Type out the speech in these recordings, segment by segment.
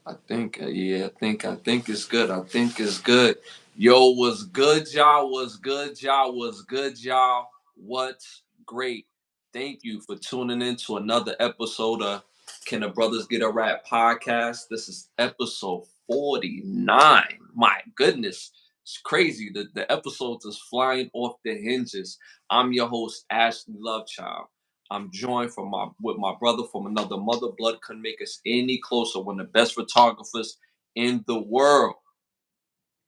I think it's good. I think it's good. Yo, what's good, y'all? What's good, y'all? What's good, y'all? What's great? Thank you for tuning in to another episode of Can the Brothas Get a Rap Podcast. This is episode 49. My goodness, it's crazy. The episodes is flying off the hinges. I'm your host, Ashley Lovechild. I'm joined with my brother from another mother. Blood couldn't make us any closer. One of the best photographers in the world.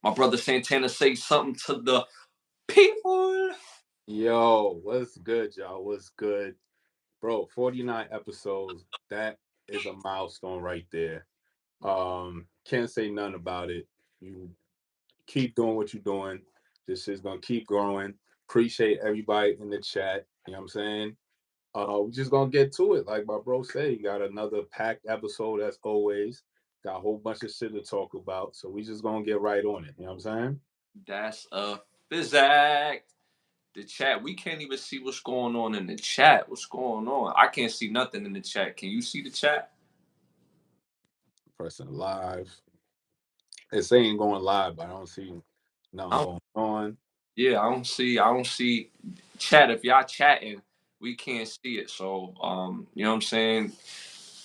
My brother Santana, say something to the people. Yo, what's good, y'all? What's good? Bro, 49 episodes. That is a milestone right there. Can't say nothing about it. You keep doing what you're doing. This is gonna keep growing. Appreciate everybody in the chat. You know what I'm saying? We're just gonna get to it. Like my bro said, you got another packed episode as always. Got a whole bunch of shit to talk about. So we just gonna get right on it. You know what I'm saying? That's a dissect. The chat. We can't even see what's going on in the chat. What's going on? I can't see nothing in the chat. Can you see the chat? Pressing live. It's saying going live, but I don't see nothing I going on. Yeah, I don't see chat. If y'all chatting, we can't see it. So you know what I'm saying?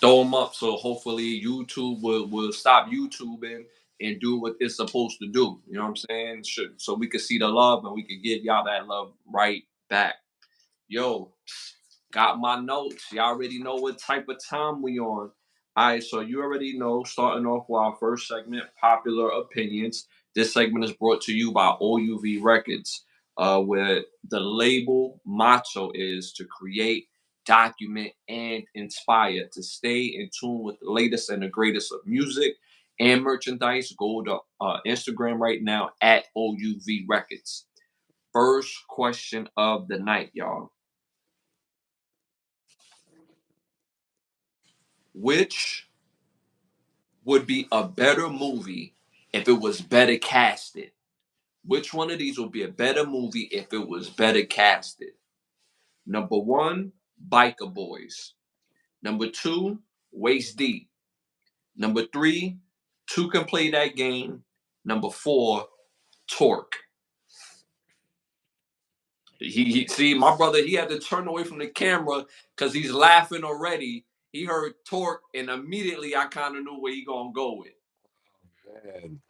Throw them up so hopefully YouTube will stop YouTubing and do what it's supposed to do. You know what I'm saying? So we can see the love and we can give y'all that love right back. Yo, got my notes. Y'all already know what type of time we on. All right, so you already know, starting off with our first segment, Popular Opinions. This segment is brought to you by OUV Records, where the label motto is to create, document, and inspire. To stay in tune with the latest and the greatest of music and merchandise, go to Instagram right now at OUV Records. First question of the night, y'all. Which would be a better movie if it was better casted? Which one of these would be a better movie if it was better casted? Number one, Biker Boys. Number two, Waist Deep. Number three, Two Can Play That Game. Number four, Torque. He see my brother. He had to turn away from the camera because he's laughing already. He heard Torque, and immediately I kind of knew where he gonna go with. Man,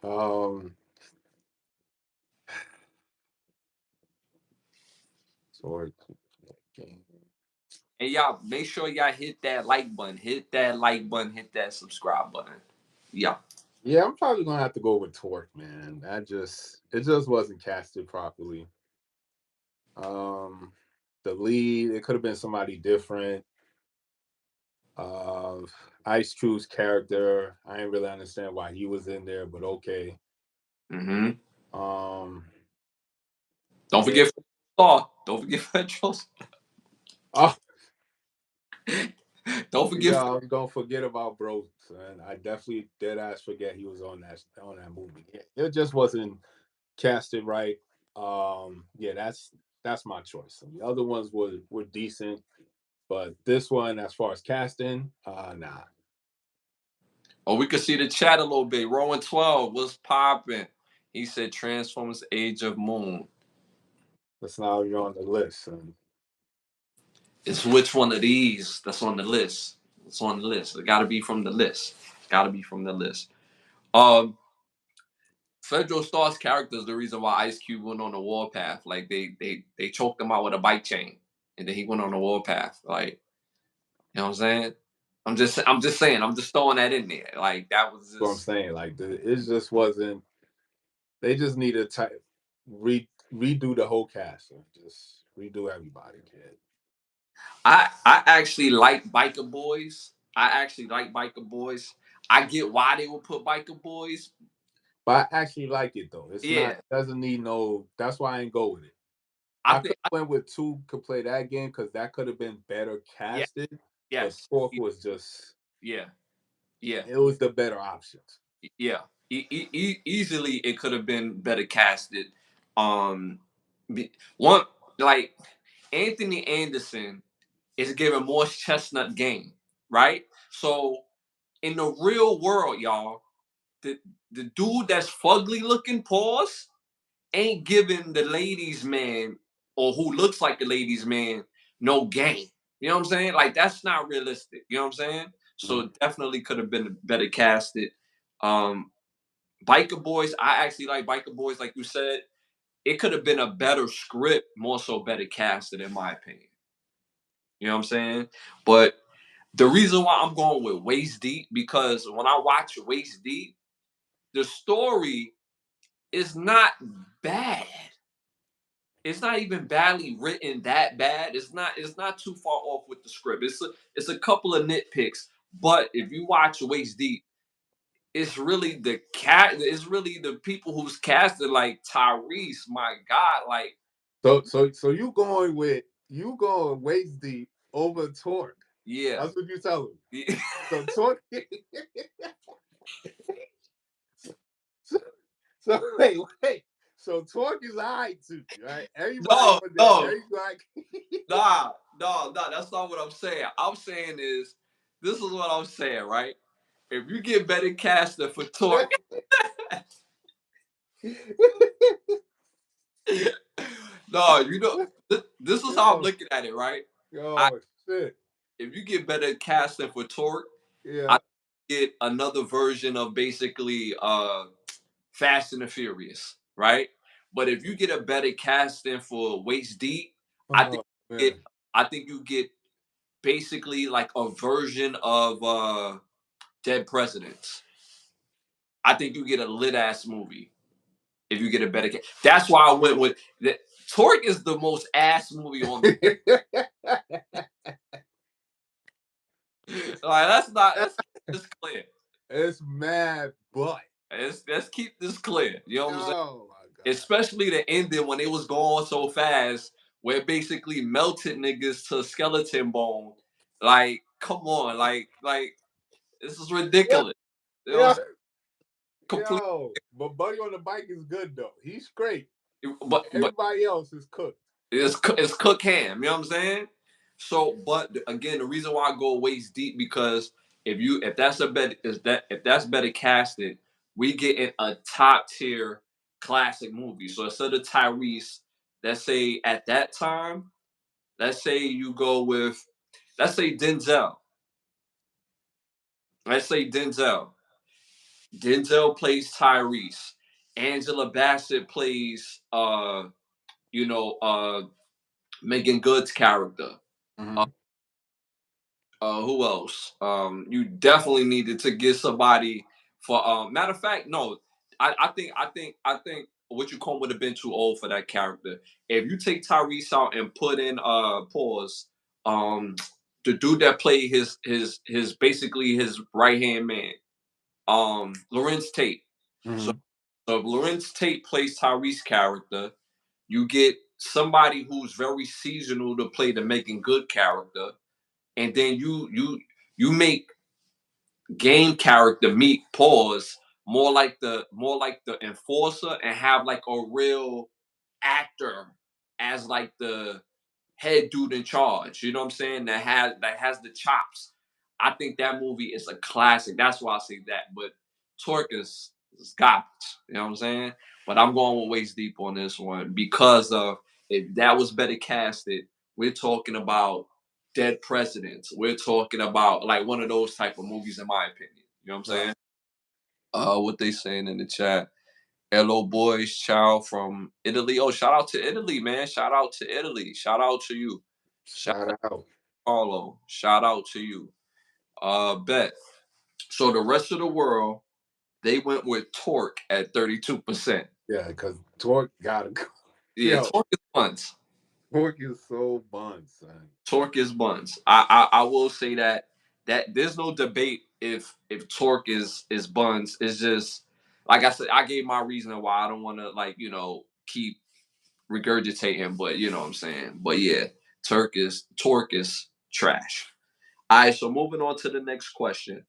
sorry. And y'all make sure y'all hit that like button, hit that like button, hit that subscribe button. Yeah. Yeah, I'm probably gonna have to go with Torque, man. It just wasn't casted properly. Um, the lead, it could have been somebody different. Uh, Ice True's character, I didn't really understand why he was in there, but okay. Mm-hmm. Um, Don't yeah. forget Star. Don't forget Federal. Oh, Don't yeah, forget. I was gonna forget about Bro, and I definitely did ass forget he was on that movie. It just wasn't casted right. Yeah, that's my choice. And the other ones were decent, but this one, as far as casting, nah. Oh, we could see the chat a little bit. Rowan 12 was popping. He said Transformers Age of Moon. That's not even on the list. And It's which one of these that's on the list? It's on the list. It gotta be from the list. Gotta be from the list. Um Federal Star's character is the reason why Ice Cube went on the warpath. Like they choked him out with a bike chain, and then he went on the warpath. Like you know what I'm saying? I'm just saying. I'm just throwing that in there. Like that was what I'm just saying, like it just wasn't. They just needed to redo the whole cast. And just redo everybody, kid. I actually like Biker Boys. I actually like Biker Boys. I get why they would put Biker Boys. But I actually like it though. It's not Yeah, doesn't need no. That's why I ain't go with it. I I could think have went with two could play that game because that could have been better yeah, casted. But yes, Torque was just yeah, yeah, it was the better options. yeah. Easily it could have been better casted. Um, one like Anthony Anderson is giving Morse Chestnut game, right? So in the real world, y'all, the dude that's fugly looking, pause, ain't giving the ladies man or who looks like the ladies man no game. You know what I'm saying? Like that's not realistic. You know what I'm saying? So definitely could have been better casted. Biker Boys, I actually like Biker Boys, like you said. It could have been a better script, more so better casted, in my opinion. You know what I'm saying? But the reason why I'm going with Waist Deep, because when I watch Waist Deep, the story is not bad. It's not even badly written that bad. It's not too far off with the script. It's a couple of nitpicks. But if you watch Waist Deep, it's really it's really the people who's casted, like Tyrese, my God, like So you going Waist Deep over Torque. yeah. That's what you tell him. Yeah. So Torque so wait. So Torque is alright too, right? Everybody No, on there, no, everybody no, that's not what I'm saying. I'm saying this is what I'm saying, right? If you get better casting for Torque, no, this is how I'm looking at it, right? I, Oh shit. if you get better casting for Torque, Yeah. I get another version of basically Fast and the Furious, right? But if you get a better casting for Waist Deep, I think Oh you get, man. I think you get basically like a version of Dead Presidents. I think you get a lit ass movie if you get a better. That's why I went with that. Torque is the most ass movie on the. Like let's keep this clear. It's mad butt. Let's keep this clear. You know what I'm saying? Oh my god. Especially the ending when it was going so fast, where it basically melted niggas to skeleton bone. Like, come on, like this is ridiculous. You know what I'm Yeah. saying? Complete. But Buddy on the Bike is good though. He's great. But Everybody else is cooked. it's cook ham. You know what I'm saying? So, but again, the reason why I go Waist Deep, because if that's a better if that's better casted, we get in a top tier classic movie. So instead of Tyrese, let's say at that time, let's say you go with, let's say Denzel. Let's say Denzel. Denzel plays Tyrese. Angela Bassett plays Megan Good's character. Uh, Mm-hmm. who else? You definitely needed to get somebody for. Matter of fact, no. I think what you call would have been too old for that character. If you take Tyrese out and put in pause, um, the dude that played his basically his right hand man, Lorenz Tate. So, Mm-hmm. so if Lorenz Tate plays Tyrese character, you get somebody who's very seasonal to play the Making Good character, and then you make game character meet pause more like the enforcer, and have like a real actor as like the head dude in charge. You know what I'm saying? That has the chops. I think that movie is a classic. That's why I say that. But Torque is garbage. You know what I'm saying? But I'm going with Waist Deep on this one, because of, if that was better casted, we're talking about Dead Presidents. We're talking about like one of those type of movies, in my opinion. You know what I'm Right. saying? What they saying in the chat? Hello, boys, child from Italy. Oh, shout out to Italy, man. Shout out to Italy. Shout out to you. Shout Shout out out. to Carlo. Shout out to you. Bet. So the rest of the world, they went with Torque at 32%. Yeah, because Torque gotta go. Yeah, Yo, Torque is buns. Torque is so bun, son. Torque is buns. I will say that there's no debate if Torque is buns. It's just, like I said, I gave my reason why I don't want to, like, keep regurgitating, but you know what I'm saying. But yeah, Torque is trash. All right, so moving on to the next question.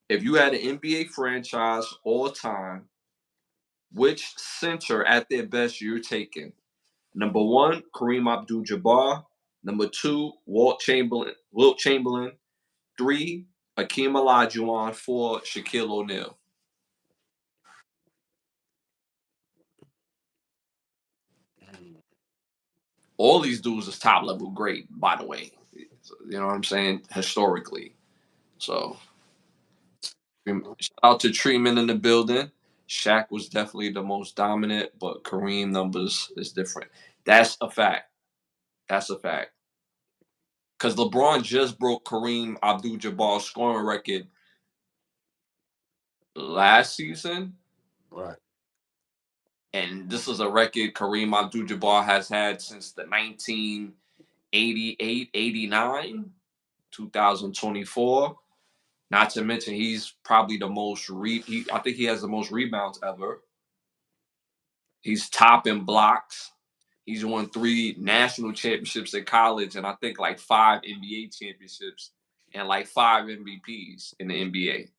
If you had an NBA franchise all time, which center at their best you're taking? Number one, Kareem Abdul-Jabbar. Number two, Wilt Chamberlain. Three, Hakeem Olajuwon 4, Shaquille O'Neal. All these dudes is top level great, by the way. You know what I'm saying? Historically. So shout out to Treatment in the building. Shaq was definitely the most dominant, but Kareem numbers is different. That's a fact. That's a fact. Because LeBron just broke Kareem Abdul-Jabbar's scoring record last season. Right. And this is a record Kareem Abdul-Jabbar has had since the 1988, 89, 2024. Not to mention he's probably the most I think he has the most rebounds ever. He's top in blocks. He's won 3 national championships in college and I think like 5 NBA championships and like 5 MVPs in the NBA.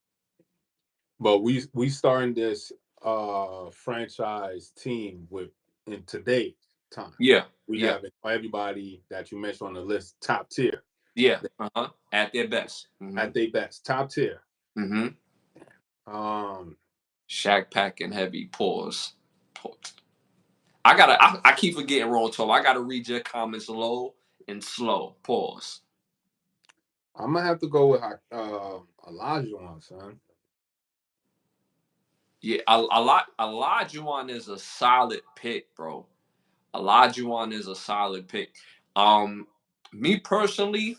But we starting this franchise team with in today's time. Yeah. We have everybody that you mentioned on the list top tier. Yeah. At their best. At their best. Top tier. Shaq packing heavy. Pause. I keep forgetting wrong, Tom. I gotta read your comments low and slow. Pause. I'm gonna have to go with Olajuwon, son. Yeah, Olajuwon is a solid pick, bro. Olajuwon is a solid pick. Me personally,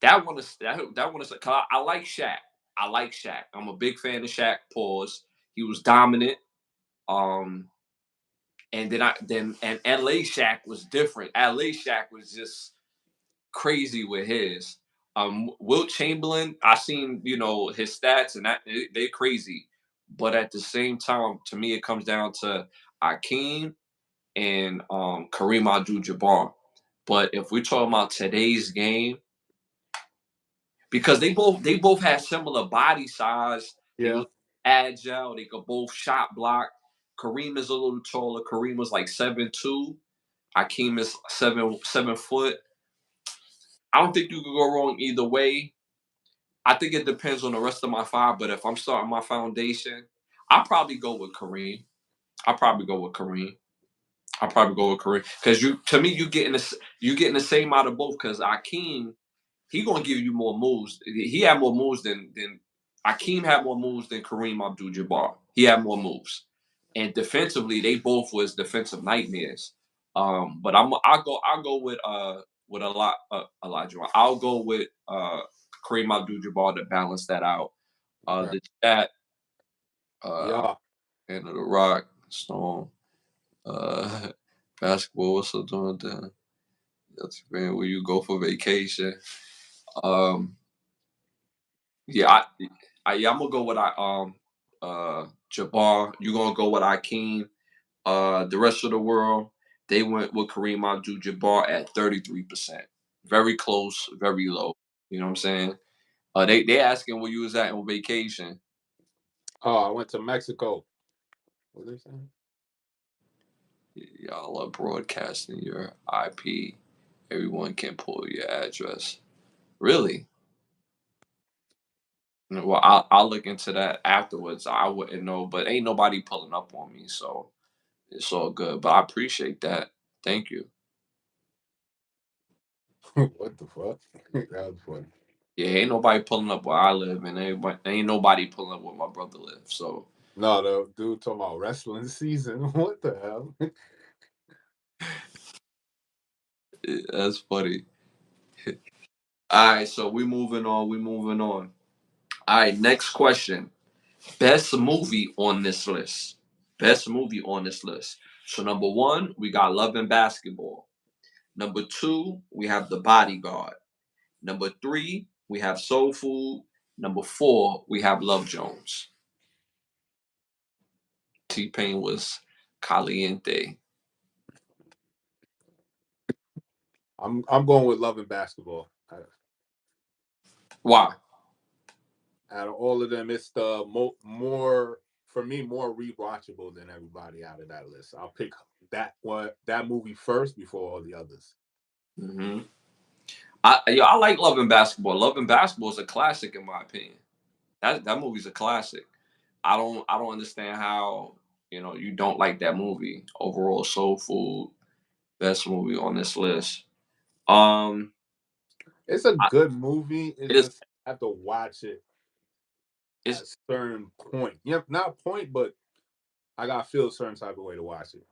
that one is. Cause I like Shaq. I like Shaq. I'm a big fan of Shaq. Pause. He was dominant. And then LA Shaq was different. LA Shaq was just crazy with his. Wilt Chamberlain, I seen his stats and they're crazy, but at the same time, to me, it comes down to Akeem and Kareem Abdul-Jabbar. But if we're talking about today's game, because they both have similar body size, they was agile, they could both shot block. Kareem is a little taller. Kareem was like 7'2". Akeem is 7 foot. I don't think you could go wrong either way. I think it depends on the rest of my 5, but if I'm starting my foundation, I'll probably go with Kareem. Because to me, you getting the same out of both. Because Akeem, he gonna give you more moves. He had more moves than Akeem had more moves than Kareem Abdul-Jabbar. He had more moves, and defensively, they both was defensive nightmares. But I'll go with Elijah. I'll go with Kareem Abdul-Jabbar to balance that out. The chat, End of the Rock, Storm, basketball. What's up doing then? That's man, where you go for vacation. Yeah, I'm gonna go with Jabbar. You gonna go with Akeem. The rest of the world, they went with Kareem Abdul-Jabbar at 33%. Very close, very low. You know what I'm saying? They asking where you was at on vacation. Oh, I went to Mexico. What they saying? Y'all are broadcasting your IP. Everyone can pull your address. Really? Well, I'll look into that afterwards. I wouldn't know, but ain't nobody pulling up on me, so it's all good. But I appreciate that. Thank you. What the fuck? That was funny. Yeah, ain't nobody pulling up where I live, and ain't nobody pulling up where my brother lives. So no, the dude talking about wrestling season. What the hell? that's funny. All right, so we moving on. All right, next question. Best movie on this list. So number 1, we got Love and Basketball. Number 2, we have The Bodyguard. Number 3, we have Soul Food. Number 4, we have Love Jones. T-Pain was caliente. I'm going with Love and Basketball. Why? Out of all of them, it's the more for me more rewatchable than everybody out of that list. I'll pick that movie first before all the others. I like Love and Basketball. Love and Basketball is a classic in my opinion. That movie's a classic. I don't understand how you don't like that movie. Overall, Soul Food, best movie on this list. Um, It's a I, good movie. It's it's just I have to watch it at it's a certain point. Yeah, not a point, but I gotta feel a certain type of way to watch it.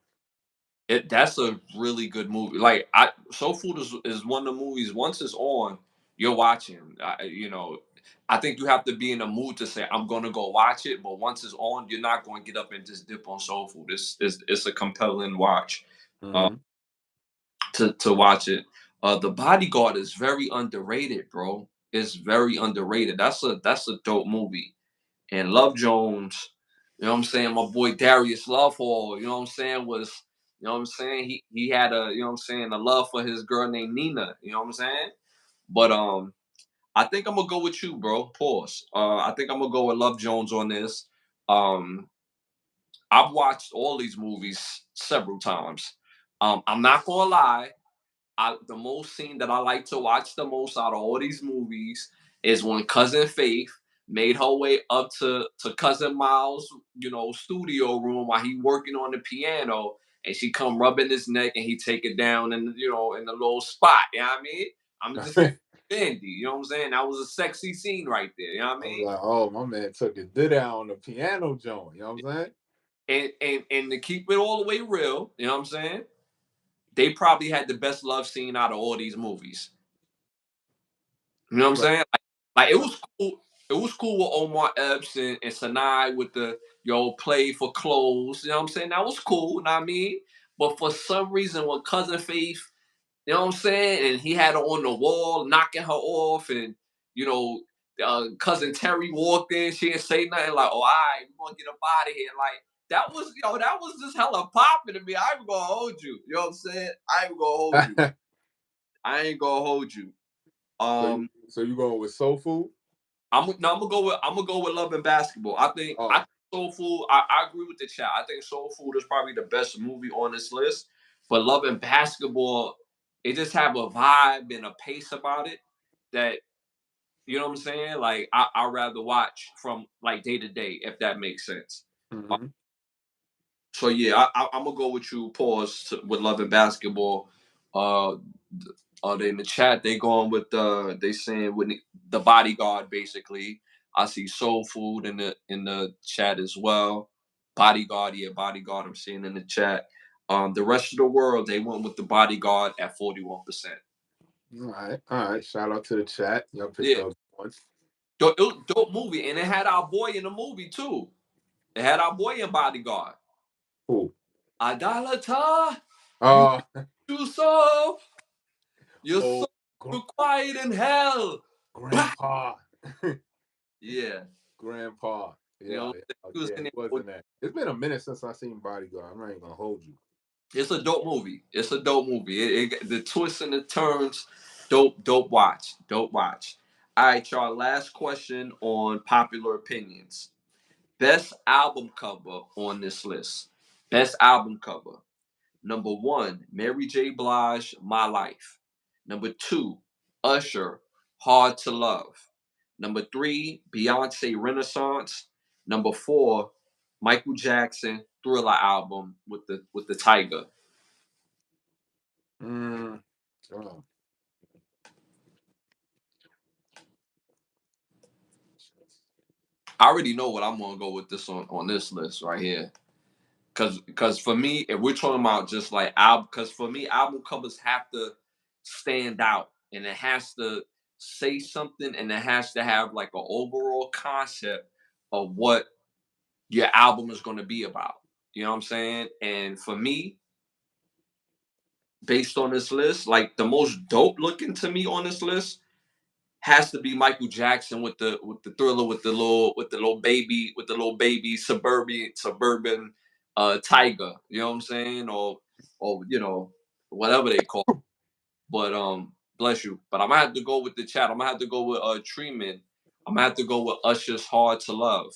that's a really good movie. Like Soul Food is one of the movies. Once it's on, you're watching. I think you have to be in a mood to say I'm gonna go watch it. But once it's on, you're not going to get up and just dip on Soul Food. It's a compelling watch. Uh, Mm-hmm. to watch it. The Bodyguard is very underrated, bro. It's very underrated. That's a dope movie. And Love Jones, you know what I'm saying? My boy Darius Lovehall, you know what I'm saying, you know what I'm saying? He had you know what I'm saying, a love for his girl named Nina, you know what I'm saying? But I think I'm gonna go with you, bro. Pause. I think I'm gonna go with Love Jones on this. Um, I've watched all these movies several times. I'm not gonna lie, the most scene that I like to watch the most out of all these movies is when Cousin Faith made her way up to Cousin Miles, studio room while he working on the piano, and she come rubbing his neck and he take it down in the little spot. You know what I mean? I'm just I Bendy. You know what I'm saying? That was a sexy scene right there. You know what I was mean? like, oh, my man took it did out on the piano joint. You know what I'm saying? And to keep it all the way real, you know what I'm saying? They probably had the best love scene out of all these movies. You know what I'm Right. saying? Like it Right. was cool. It was cool with Omar Epps and Sanai with the play for clothes. You know what I'm saying? That was cool. You know what I mean? But for some reason, when Cousin Faith, you know what I'm saying, and he had her on the wall, knocking her off, and you know, Cousin Terry walked in, she didn't say nothing. Like, oh, all right, we're gonna get up out of here. Like that was just hella popping to me. I ain't gonna hold you. You know what I'm saying? I ain't gonna hold you. I ain't gonna hold you. So you going with Soul Food? I'm gonna go with Love and Basketball. I Oh. think Soul Food. I agree with the chat. I think Soul Food is probably the best movie on this list. But Love and Basketball, it just have a vibe and a pace about it that you know what I'm saying. Like I'd rather watch from like day to day if that makes sense. Mm-hmm. So yeah, I'm gonna go with you. With Love and Basketball. Uh, they in the chat? They going with they saying with the Bodyguard basically. I see Soul Food in the chat as well. Bodyguard, yeah, Bodyguard. I'm seeing in the chat. The rest of the world they went with the Bodyguard at 41%. All right. All right. Shout out to the chat. Y'all picked Yeah, up one. dope movie, and it had our boy in the movie too. It had our boy in Bodyguard. Cool. Idolater, you Uh you so you're so oh, gr- quiet in hell. Bah! grandpa. Yeah, Grandpa. you know, Yeah, yeah, he was yeah, in he there. wasn't that. It's been a minute since I seen Bodyguard. I'm not even gonna hold you. It's a dope movie. It's a dope movie. The twists and the turns, dope watch. Dope watch. All right, y'all. Last question on popular opinions. Best album cover on this list. Best album cover. Number one, Mary J. Blige, My Life. Number two, Usher, Hard to Love. Number three, Beyonce Renaissance. Number four, Michael Jackson Thriller album with the Tiger. Mm. Oh. I already know what I'm gonna go with this on this list right here. Cause for me, if we're talking about just like album, because for me, album covers have to stand out and it has to say something and it has to have like an overall concept of what your album is gonna be about. You know what I'm saying? And for me, based on this list, like the most dope looking to me on this list has to be Michael Jackson with the Thriller with the little baby suburban tiger. You know what I'm saying? Or whatever they call. But bless you. But I'm gonna have to go with the chat. I'm gonna have to go with Treeman. I'm gonna have to go with Usher's Hard to Love.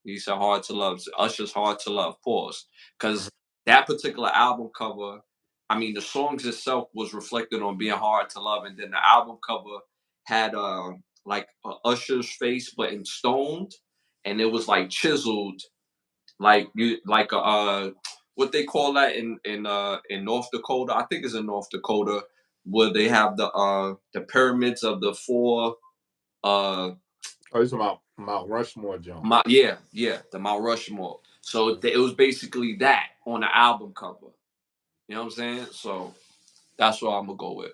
He said Hard to Love. So Usher's Hard to Love. Pause. Because that particular album cover, I mean, the songs itself was reflected on being hard to love, and then the album cover had like Usher's face, but in stoned, and it was like chiseled, like you like what they call that in North Dakota. I think it's in North Dakota where they have the pyramids of the four Oh, it's about Mount Rushmore, John. yeah, the Mount Rushmore. So it was basically that on the album cover. You know what I'm saying? So that's what I'm gonna go with.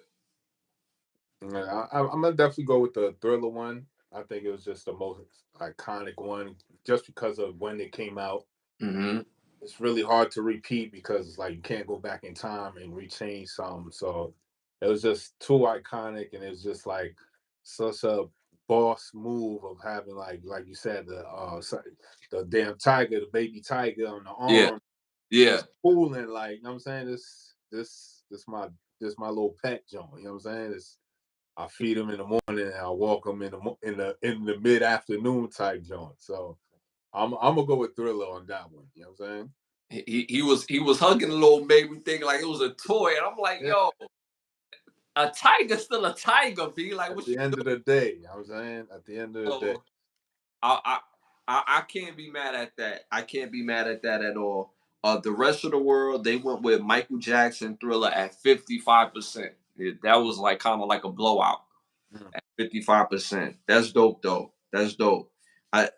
Yeah, I'm gonna definitely go with the Thriller one. I think it was just the most iconic one, just because of when it came out. Mm-hmm. It's really hard to repeat because it's like you can't go back in time and rechange some. So it was just too iconic, and it was just like such a boss move of having like you said the damn tiger, the baby tiger on the Yeah, arm, yeah. just fooling like, you know what I'm saying, this my little pet John. You know what I'm saying? It's I feed him in the morning and I walk him in the mid afternoon type joint. So I'm gonna go with Thriller on that one. You know what I'm saying? He was hugging the little baby thing like it was a toy, and I'm like, Yeah. yo, a tiger's still a tiger, be like, At what the you end of the day, you know what I'm saying? At the end of the day. doing? I can't be mad at that. I can't be mad at that at all. The rest of the world, they went with Michael Jackson Thriller at 55%. That was like kind of like a blowout Mm. at 55%. That's dope though. That's dope. I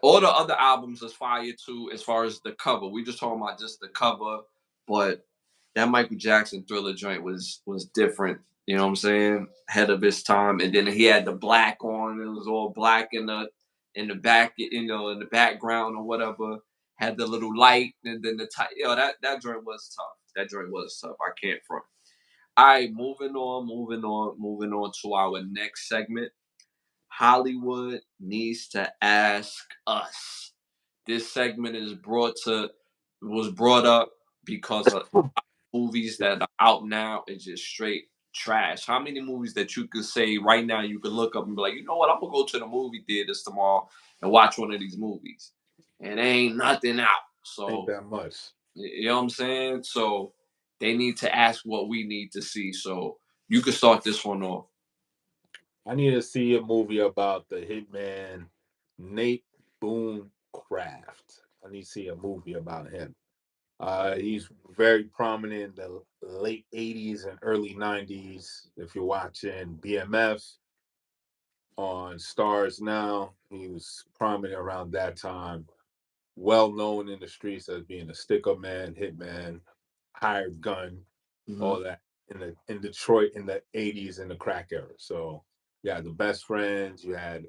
all the other albums is fire too, as far as the cover. We just talking about just the cover, but that Michael Jackson Thriller joint was different. You know what I'm saying? Ahead of his time. And then he had the black on. It was all black in the back, in the background or whatever. Had the little light, and then that joint was tough. That joint was tough. I can't front. All right, moving on to our next segment. Hollywood needs to ask us. This segment was brought up because of movies that are out now is just straight trash. How many movies that you could say right now you could look up and be like, you know what, I'm gonna go to the movie theaters tomorrow and watch one of these movies, and there ain't nothing out. Ain't So that much. you know what I'm saying. So they need to ask what we need to see. So you can start this one off. I need to see a movie about the hitman Nate Boone Craft. I need to see a movie about him. He's very prominent in the late 80s and early 90s. If you're watching BMF on Stars Now, he was prominent around that time. Well known in the streets as being a stick up man, hitman, hired gun, Hmm. all that in Detroit in the 80s in the crack era. So you had the best friends, you had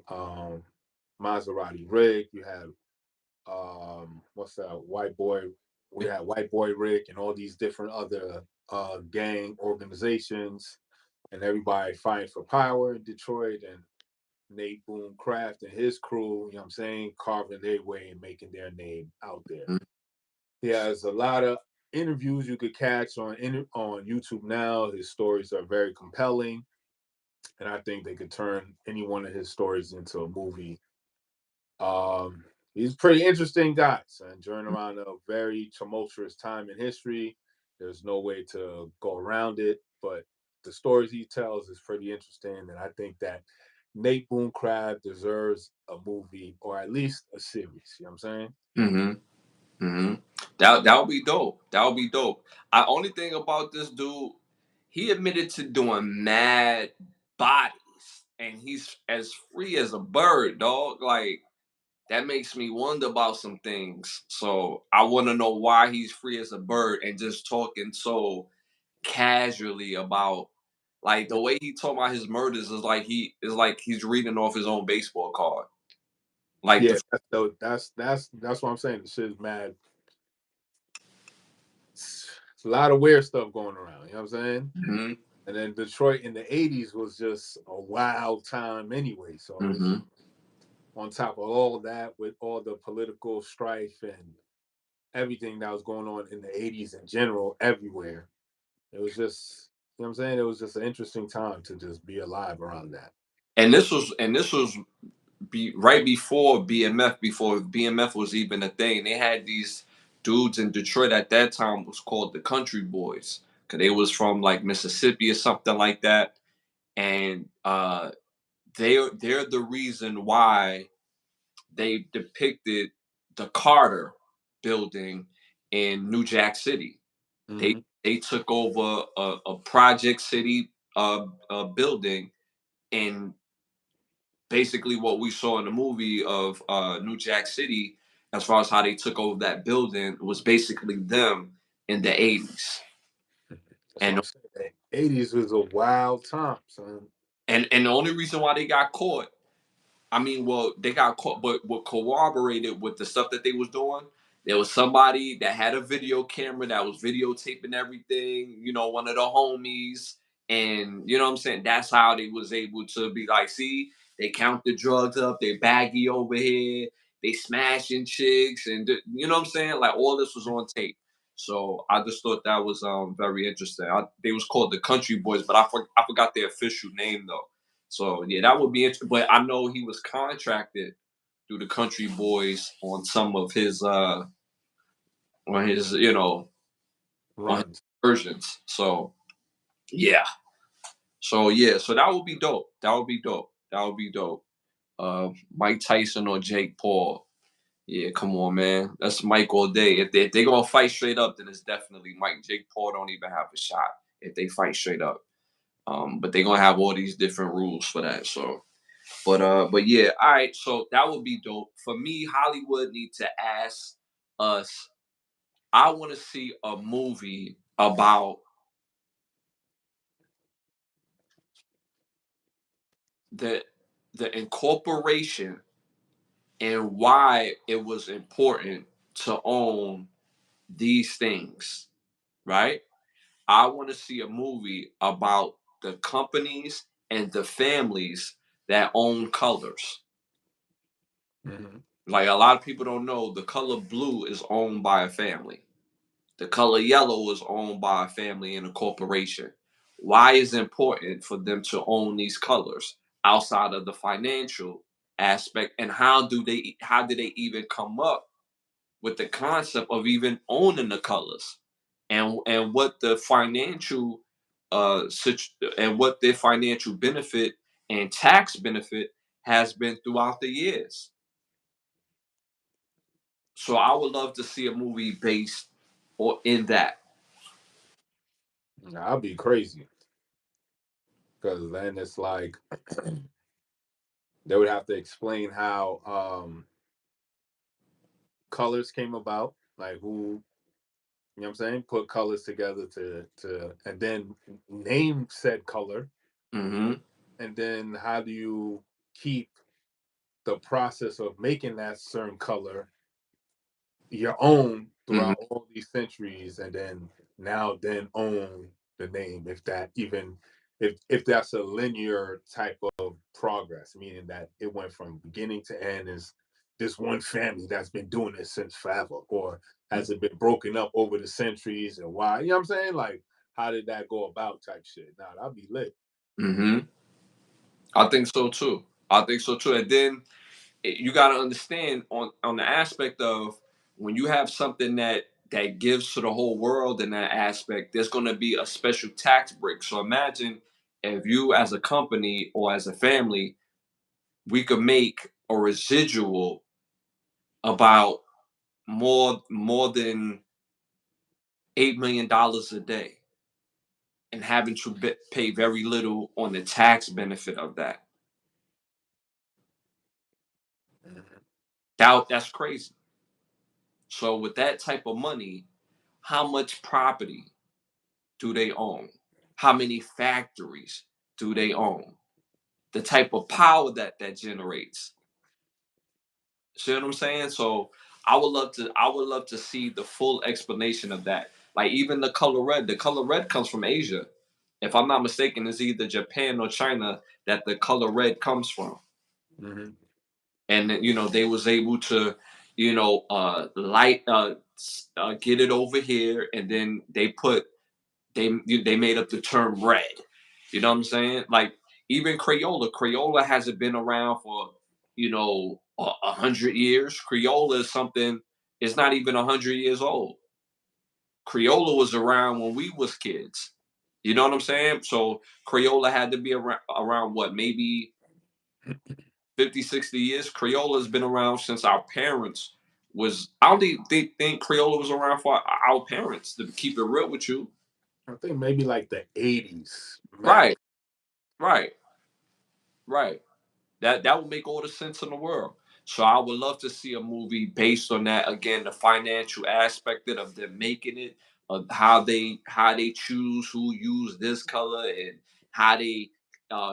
Maserati Rick, you had what's that white boy, we had white boy Rick and all these different other gang organizations, and everybody fighting for power in Detroit, and Nate Boone Craft and his crew, you know what I'm saying, carving their way and making their name out there. He has a lot of interviews you could catch on YouTube now. His stories are very compelling, and I think they could turn any one of his stories into a movie. He's a pretty interesting guy, son. During around a very tumultuous time in history, there's no way to go around it. But the stories he tells is pretty interesting, and I think that Nate Boone Crab deserves a movie or at least a series. You know what I'm saying? Hmm. Hmm. That would be dope. That would be dope. I only thing about this dude, he admitted to doing mad bodies, and he's as free as a bird, dog. Like that makes me wonder about some things. So I want to know why he's free as a bird and just talking so casually about like the way he talk about his murders is like he's reading off his own baseball card. Like Yeah, the that's what I'm saying. The shit's mad. It's a lot of weird stuff going around. You know what I'm saying? Mhm, And then Detroit in the '80s was just a wild time anyway. So it was mhm. on top of all of that, with all the political strife and everything that was going on in the '80s in general, everywhere. It was just, you know what I'm saying? It was just an interesting time to just be alive around that. And this was right before BMF, before BMF was even a thing. They had these dudes in Detroit at that time was called the Country Boys, because they was from like Mississippi or something like that, and they're the reason why they depicted the Carter building in New Jack City. They Mm-hmm. they took over a Project City building, and basically what we saw in the movie of New Jack City, as far as how they took over that building, was basically them in the 80s. That's what And I'm saying. 80s was a wild time, son. and the only reason why they got caught, I mean, well, they got caught, but what corroborated with the stuff that they was doing, there was somebody that had a video camera that was videotaping everything, one of the homies. And you know what I'm saying? That's how they was able to be like, see, they count the drugs up, they baggy over here, they smashing chicks, and you know what I'm saying? Like all this was on tape. So I just thought that was very interesting. They was called the Country Boys, but I forgot their official name though. So yeah, that would be interesting. But I know he was contracted through the Country Boys on some of his on his on his Runs. versions. So yeah. So yeah, so that would be dope. That would be dope. That would be dope. Mike Tyson or Jake Paul. Yeah, come on, man. That's Mike all day. If they gonna fight straight up, then it's definitely Mike. Jake Paul don't even have a shot if they fight straight up. But they're gonna have all these different rules for that. So but yeah, all right. So that would be dope. For me, Hollywood need to ask us. I want to see a movie about the the incorporation and why it was important to own these things, right? I want to see a movie about the companies and the families that own colors. Mm-hmm. Like a lot of people don't know, the color blue is owned by a family. The color yellow is owned by a family and a corporation. Why is it important for them to own these colors outside of the financial aspect? And how did they even come up with the concept of even owning the colors? And what the financial and what their financial benefit and tax benefit has been throughout the years. So I would love to see a movie based or in that. I'll be crazy because then it's like they would have to explain how colors came about, like who, you know what I'm saying, put colors together to and then name said color, Mm-hmm. and then how do you keep the process of making that certain color your own Mm-hmm. throughout all these centuries, and then own the name, if that even, if that's a linear type of progress, meaning that it went from beginning to end, is this one family that's been doing this since forever, or has it been broken up over the centuries, and why, you know what I'm saying, like how did that go about type shit. Nah, that'd be lit. Mm-hmm. I think so too. I think so too. And then you got to understand on the aspect of when you have something that gives to the whole world in that aspect, there's going to be a special tax break. So imagine if you, as a company or as a family, we could make a residual about more than $8 million a day, and having to pay very little on the tax benefit of that. Mhm. That's crazy. So with that type of money, how much property do they own? How many factories do they own? The type of power that generates. See what I'm saying? So I would love to see the full explanation of that. Like even the color red. The color red comes from Asia. If I'm not mistaken, it's either Japan or China that the color red comes from. Mhm. And they was able to light get it over here, and then they made up the term red. You know what I'm saying? Like even Crayola hasn't been around for 100 years. Crayola is something, It's not even 100 years old. Crayola was around when we was kids. You know what I'm saying? So Crayola had to be around what, maybe 50, 60 years. Crayola's been around since our parents was. I don't think Crayola was around for our parents. To keep it real with you, I think maybe like the 80s max. right, right, right. That would make all the sense in the world. So I would love to see a movie based on that. Again, the financial aspect of them making it, of how they choose who use this color and how they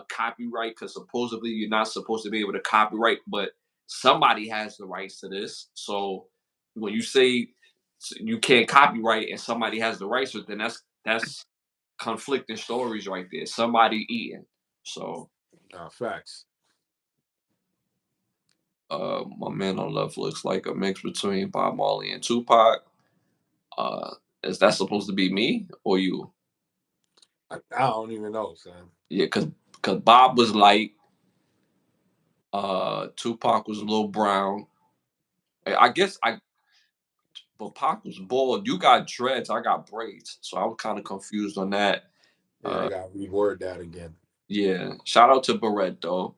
copyright. Because supposedly you're not supposed to be able to copyright, but somebody has the rights to this. So when you say you can't copyright and somebody has the rights to it, then that's conflicting stories right there. Somebody eating. So Facts. My man on left looks like a mix between Bob Marley and Tupac. Uh, is that supposed to be me or you? I don't even know, son. Yeah, cause Bob was light. Tupac was a little brown. I guess but Pac was bald. You got dreads. I got braids. So I was kind of confused on that. Yeah, I Uh, gotta reword that again. yeah. Shout out to Barrett though.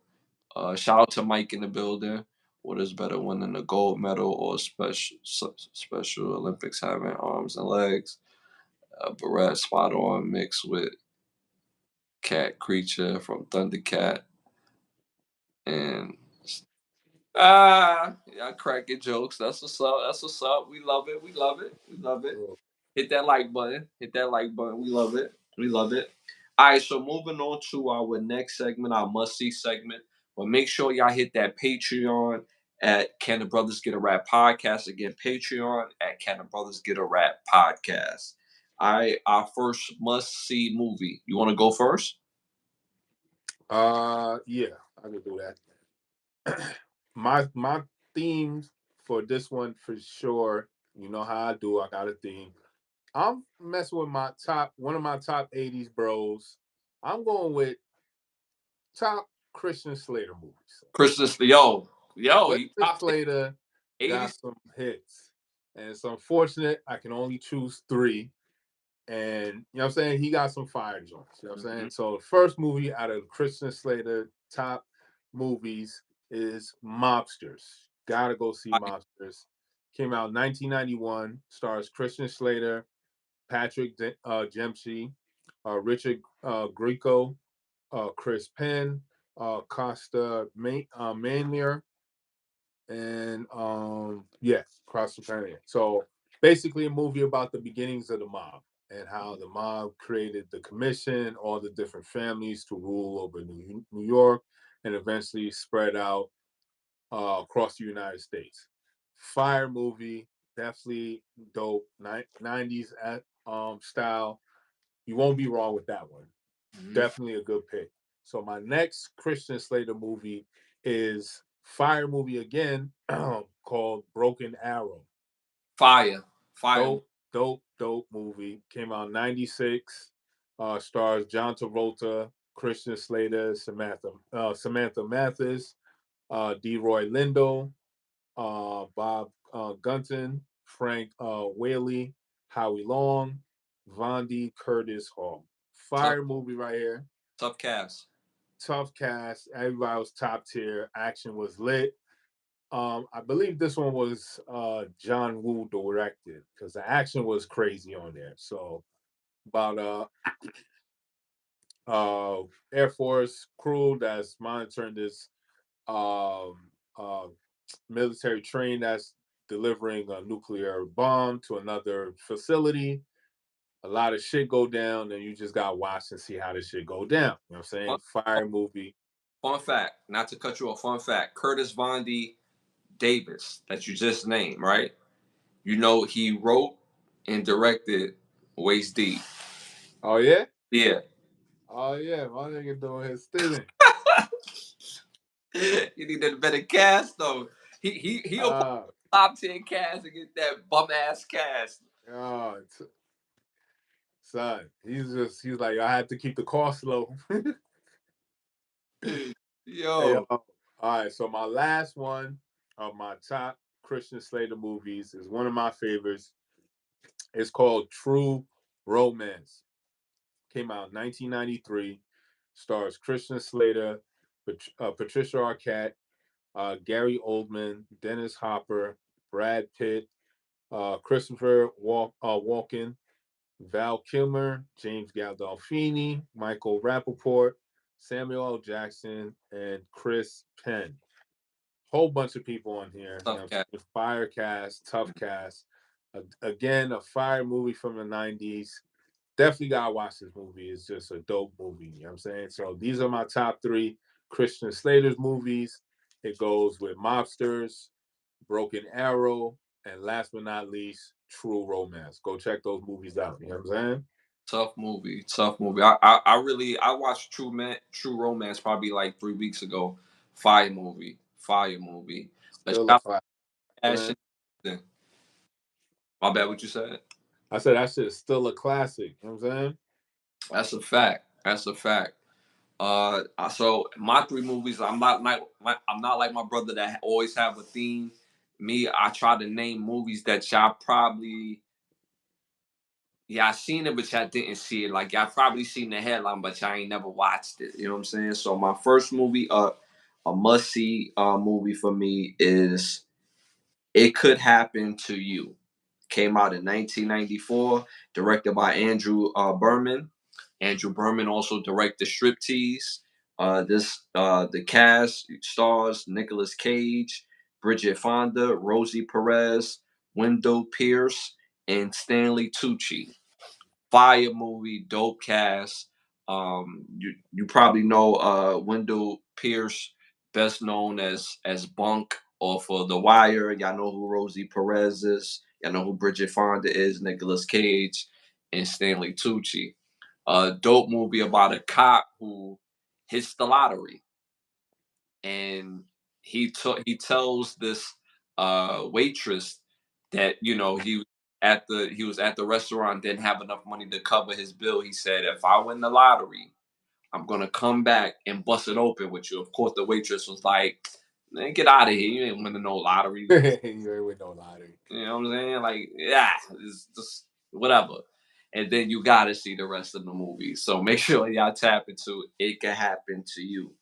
Shout out to Mike in the building. What is better, winning a gold medal or Special Olympics having arms and legs? Barrett spot on mixed with Cat Creature from Thundercat. And y'all cracking jokes. That's what's up. That's what's up. We love it. We love it. We love it. Cool. Hit that like button. Hit that like button. We love it. We love it. All right, so moving on to our next segment, our must see segment. But make sure y'all hit that Patreon at Can the Brothers Get a Rap Podcast. Again, Patreon at Can the Brothers Get a Rap Podcast. All right, our first must see movie. You want to go first? Yeah, I can do that. my theme for this one for sure. You know how I do. I got a theme. I'm messing with one of my top 80s bros. I'm going with top Christian Slater movies. Christian, yo, he Christian popped it. Slater got 80s. some hits. And it's unfortunate I can only choose three. And you know what I'm saying? He got some fire joints. You know what I'm saying? So the first movie out of Christian Slater top movies is Mobsters. Gotta go see Mobsters. Came out in 1991. Stars Christian Slater, Patrick Dempsey, Richard Grieco, Chris Penn, Costa Manier, and Costa Manier. So basically, a movie about the beginnings of the mob and how the mob created the commission, all the different families to rule over New York, and eventually spread out across the United States. Fire movie, definitely dope. 90s style. You won't be wrong with that one. Definitely a good pick. So my next Christian Slater movie is fire movie again called Broken Arrow. Fire. Fire. Dope movie. Came out in 96. Stars John Travolta, Christian Slater, Samantha Mathis, DeRoy Lindo, Bob Gunton, Frank Whaley, Howie Long, Vondi Curtis Hall. Tough, Fire movie right here. tough cast. Tough cast. Everybody was top tier. Action was lit. I believe this one was John Woo directed because the action was crazy on there. So about Air Force crew that's monitoring this um, uh, military train that's delivering a nuclear bomb to another facility. A lot of shit go down, and you just gotta watch and see how this shit go down. You know what I'm saying? Fun, Fire movie. fun fact, not to cut you off, fun fact. Curtis Vondi Davis, that you just named, right? You know, he wrote and directed Waist Deep. Oh yeah? Yeah. Oh yeah, my nigga doing his thing. You need a better cast though. He'll put Uh top 10 cast and get that bum ass cast. oh son. He's like, I had to keep the cost low. Hey, Yo. all right, so my last one of my top Christian Slater movies. It's one of my favorites. It's called True Romance. Came out in 1993. Stars Christian Slater, Patricia Arquette, Gary Oldman, Dennis Hopper, Brad Pitt, Christopher Walken, Val Kilmer, James Gandolfini, Michael Rappaport, Samuel L. Jackson, and Chris Penn. Whole bunch of people on here. You know, Tough cat. fire cast, tough cast. Again, a fire movie from the 90s. Definitely gotta watch this movie. It's just a dope movie. You know what I'm saying? So these are my top 3 Christian Slater's movies. It goes with Mobsters, Broken Arrow, and last but not least, True Romance. Go check those movies out. You know what I'm saying? Tough movie. Tough movie. I watched True Romance probably like 3 weeks ago. Fire movie. Fire movie. But Still a shout fire, out man. to Ashton. My bad. What you said? I said that shit is still a classic. You know what I'm saying? That's a fact. That's a fact. So my 3 movies. I'm not like my brother that always have a theme. Me, I try to name movies that y'all probably, yeah, I seen it, but y'all didn't see it. Like y'all probably seen the headline, but y'all ain't never watched it. You know what I'm saying? So my first movie, a must see movie for me is It Could Happen to You. Came out in 1994, directed by Andrew Berman. Andrew Berman also directed Striptease. The cast stars Nicolas Cage, Bridget Fonda, Rosie Perez, Wendell Pierce, and Stanley Tucci. Fire movie, dope cast. You probably know Wendell Pierce, best known as Bunk off of The Wire. Y'all know who Rosie Perez is. Y'all know who Bridget Fonda is. Nicolas Cage and Stanley Tucci. A dope movie about a cop who hits the lottery, and he tells this waitress that he was at the restaurant, didn't have enough money to cover his bill. He said, if I win the lottery, I'm gonna come back and bust it open with you. Of course, the waitress was like, man, get out of here. You ain't winning no lottery. You ain't with no lottery. You know what I'm saying? Like, yeah, it's just whatever. And then you gotta see the rest of the movie. So make sure y'all tap into It Can Happen to You.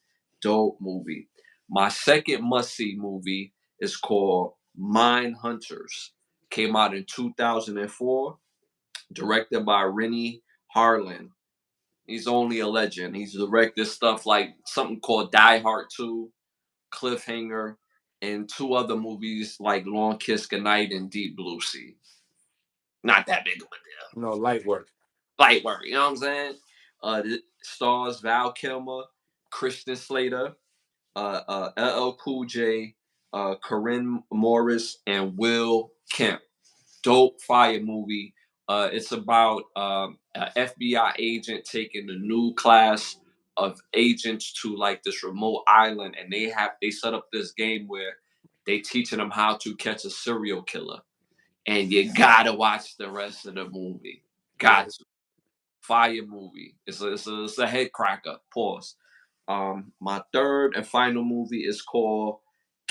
Dope movie. My second must-see movie is called Mind Hunters. Came out in 2004, directed by Rennie Harlan. He's only a legend. He's directed stuff like something called Die Hard 2, Cliffhanger, and 2 other movies like Long Kiss Goodnight and Deep Blue Sea. Not that big of a deal. No, light work. Light work, you know what I'm saying? It stars Val Kilmer, Christian Slater, LL Cool J, Corinne Morris, and Will Kemp. Dope fire movie. It's about an FBI agent taking a new class of agents to like this remote island, and they set up this game where they teaching them how to catch a serial killer. And you gotta watch the rest of the movie. Got to. Fire movie. It's a head cracker. Pause. My third and final movie is called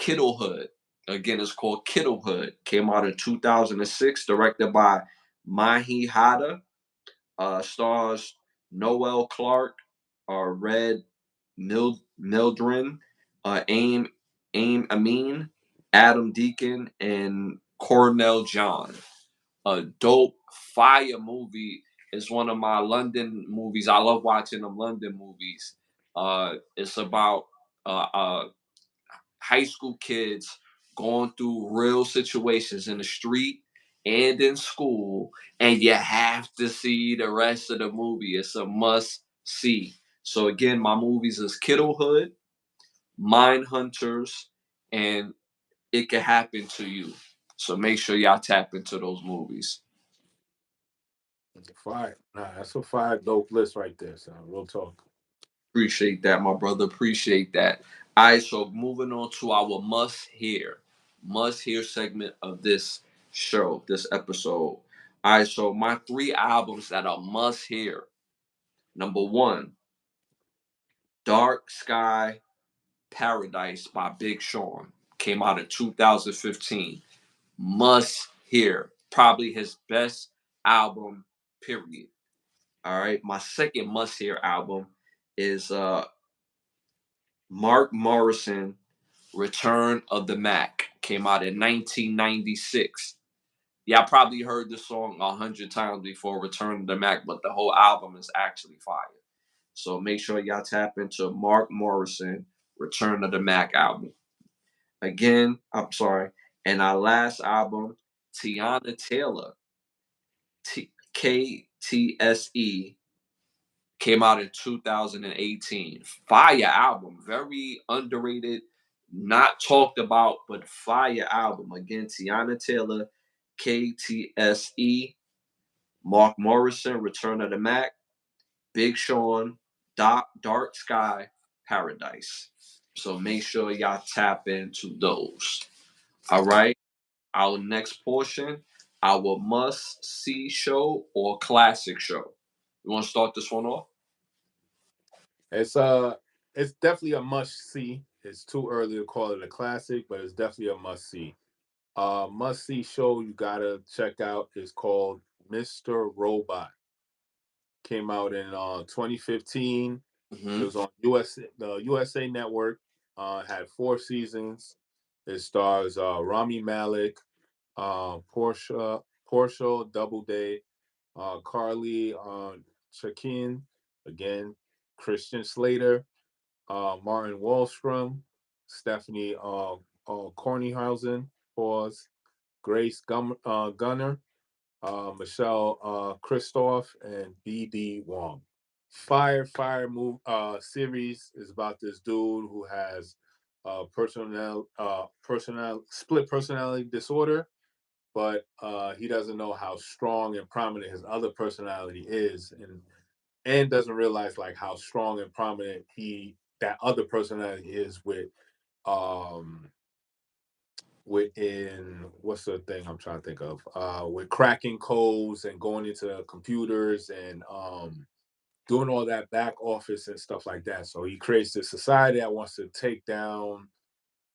Kittlehood. Again, it's called Kittlehood. Came out in 2006, directed by Mahi Hada. Stars Noel Clark, Red Mildren, Aim Amin, Adam Deacon, and Cornell John. A dope fire movie. Is one of my London movies. I love watching them London movies. It's about high school kids going through real situations in the street and in school, and you have to see the rest of the movie. It's a must see. So again, my movies is Kittlehood, Mind Hunters, and It Can Happen to You. So make sure y'all tap into those movies. That's a fire. Nah, that's a fire dope list right there, son. Real talk. Appreciate that, my brother. Appreciate that. All right, so moving on to our must hear segment of this show, this episode. All right, so my 3 albums that are must hear. Number 1, Dark Sky Paradise by Big Sean. came out in 2015. Must hear. Probably his best album, period. All right. My second must hear album is Mark Morrison, Return of the Mac. Came out in 1996. Yeah, I probably heard this song 100 times before Return of the Mac, but the whole album is actually fire. So make sure y'all tap into Mark Morrison, Return of the Mac album. Again, I'm sorry. And our last album, Tiana Taylor, KTSE, came out in 2018. Fire album, very underrated, not talked about, but fire album. Again, Tiana Taylor, KTSE, Mark Morrison, Return of the Mac, Big Sean, Dark Sky, Paradise. So make sure y'all tap into those. All right. Our next portion, our must see show or classic show. You want to start this one off? It's definitely a must see. It's too early to call it a classic, but it's definitely a must see. Must see show you gotta check out is called Mr. Robot. Came out in 2015. It was on the USA Network. Had 4 seasons. It stars Rami Malek, Portia Doubleday, Carly Chakin, again, Christian Slater, Martin Wallstrom, Stephanie Kornhausen, pause, Grace Gunner, Michelle Kristoff, and B.D. Wong. Fire move series is about this dude who has split personality disorder, but he doesn't know how strong and prominent his other personality is, and doesn't realize like how strong and prominent that other personality is within what's the thing I'm trying to think of with cracking codes and going into computers and doing all that back office and stuff like that. So he creates this society that wants to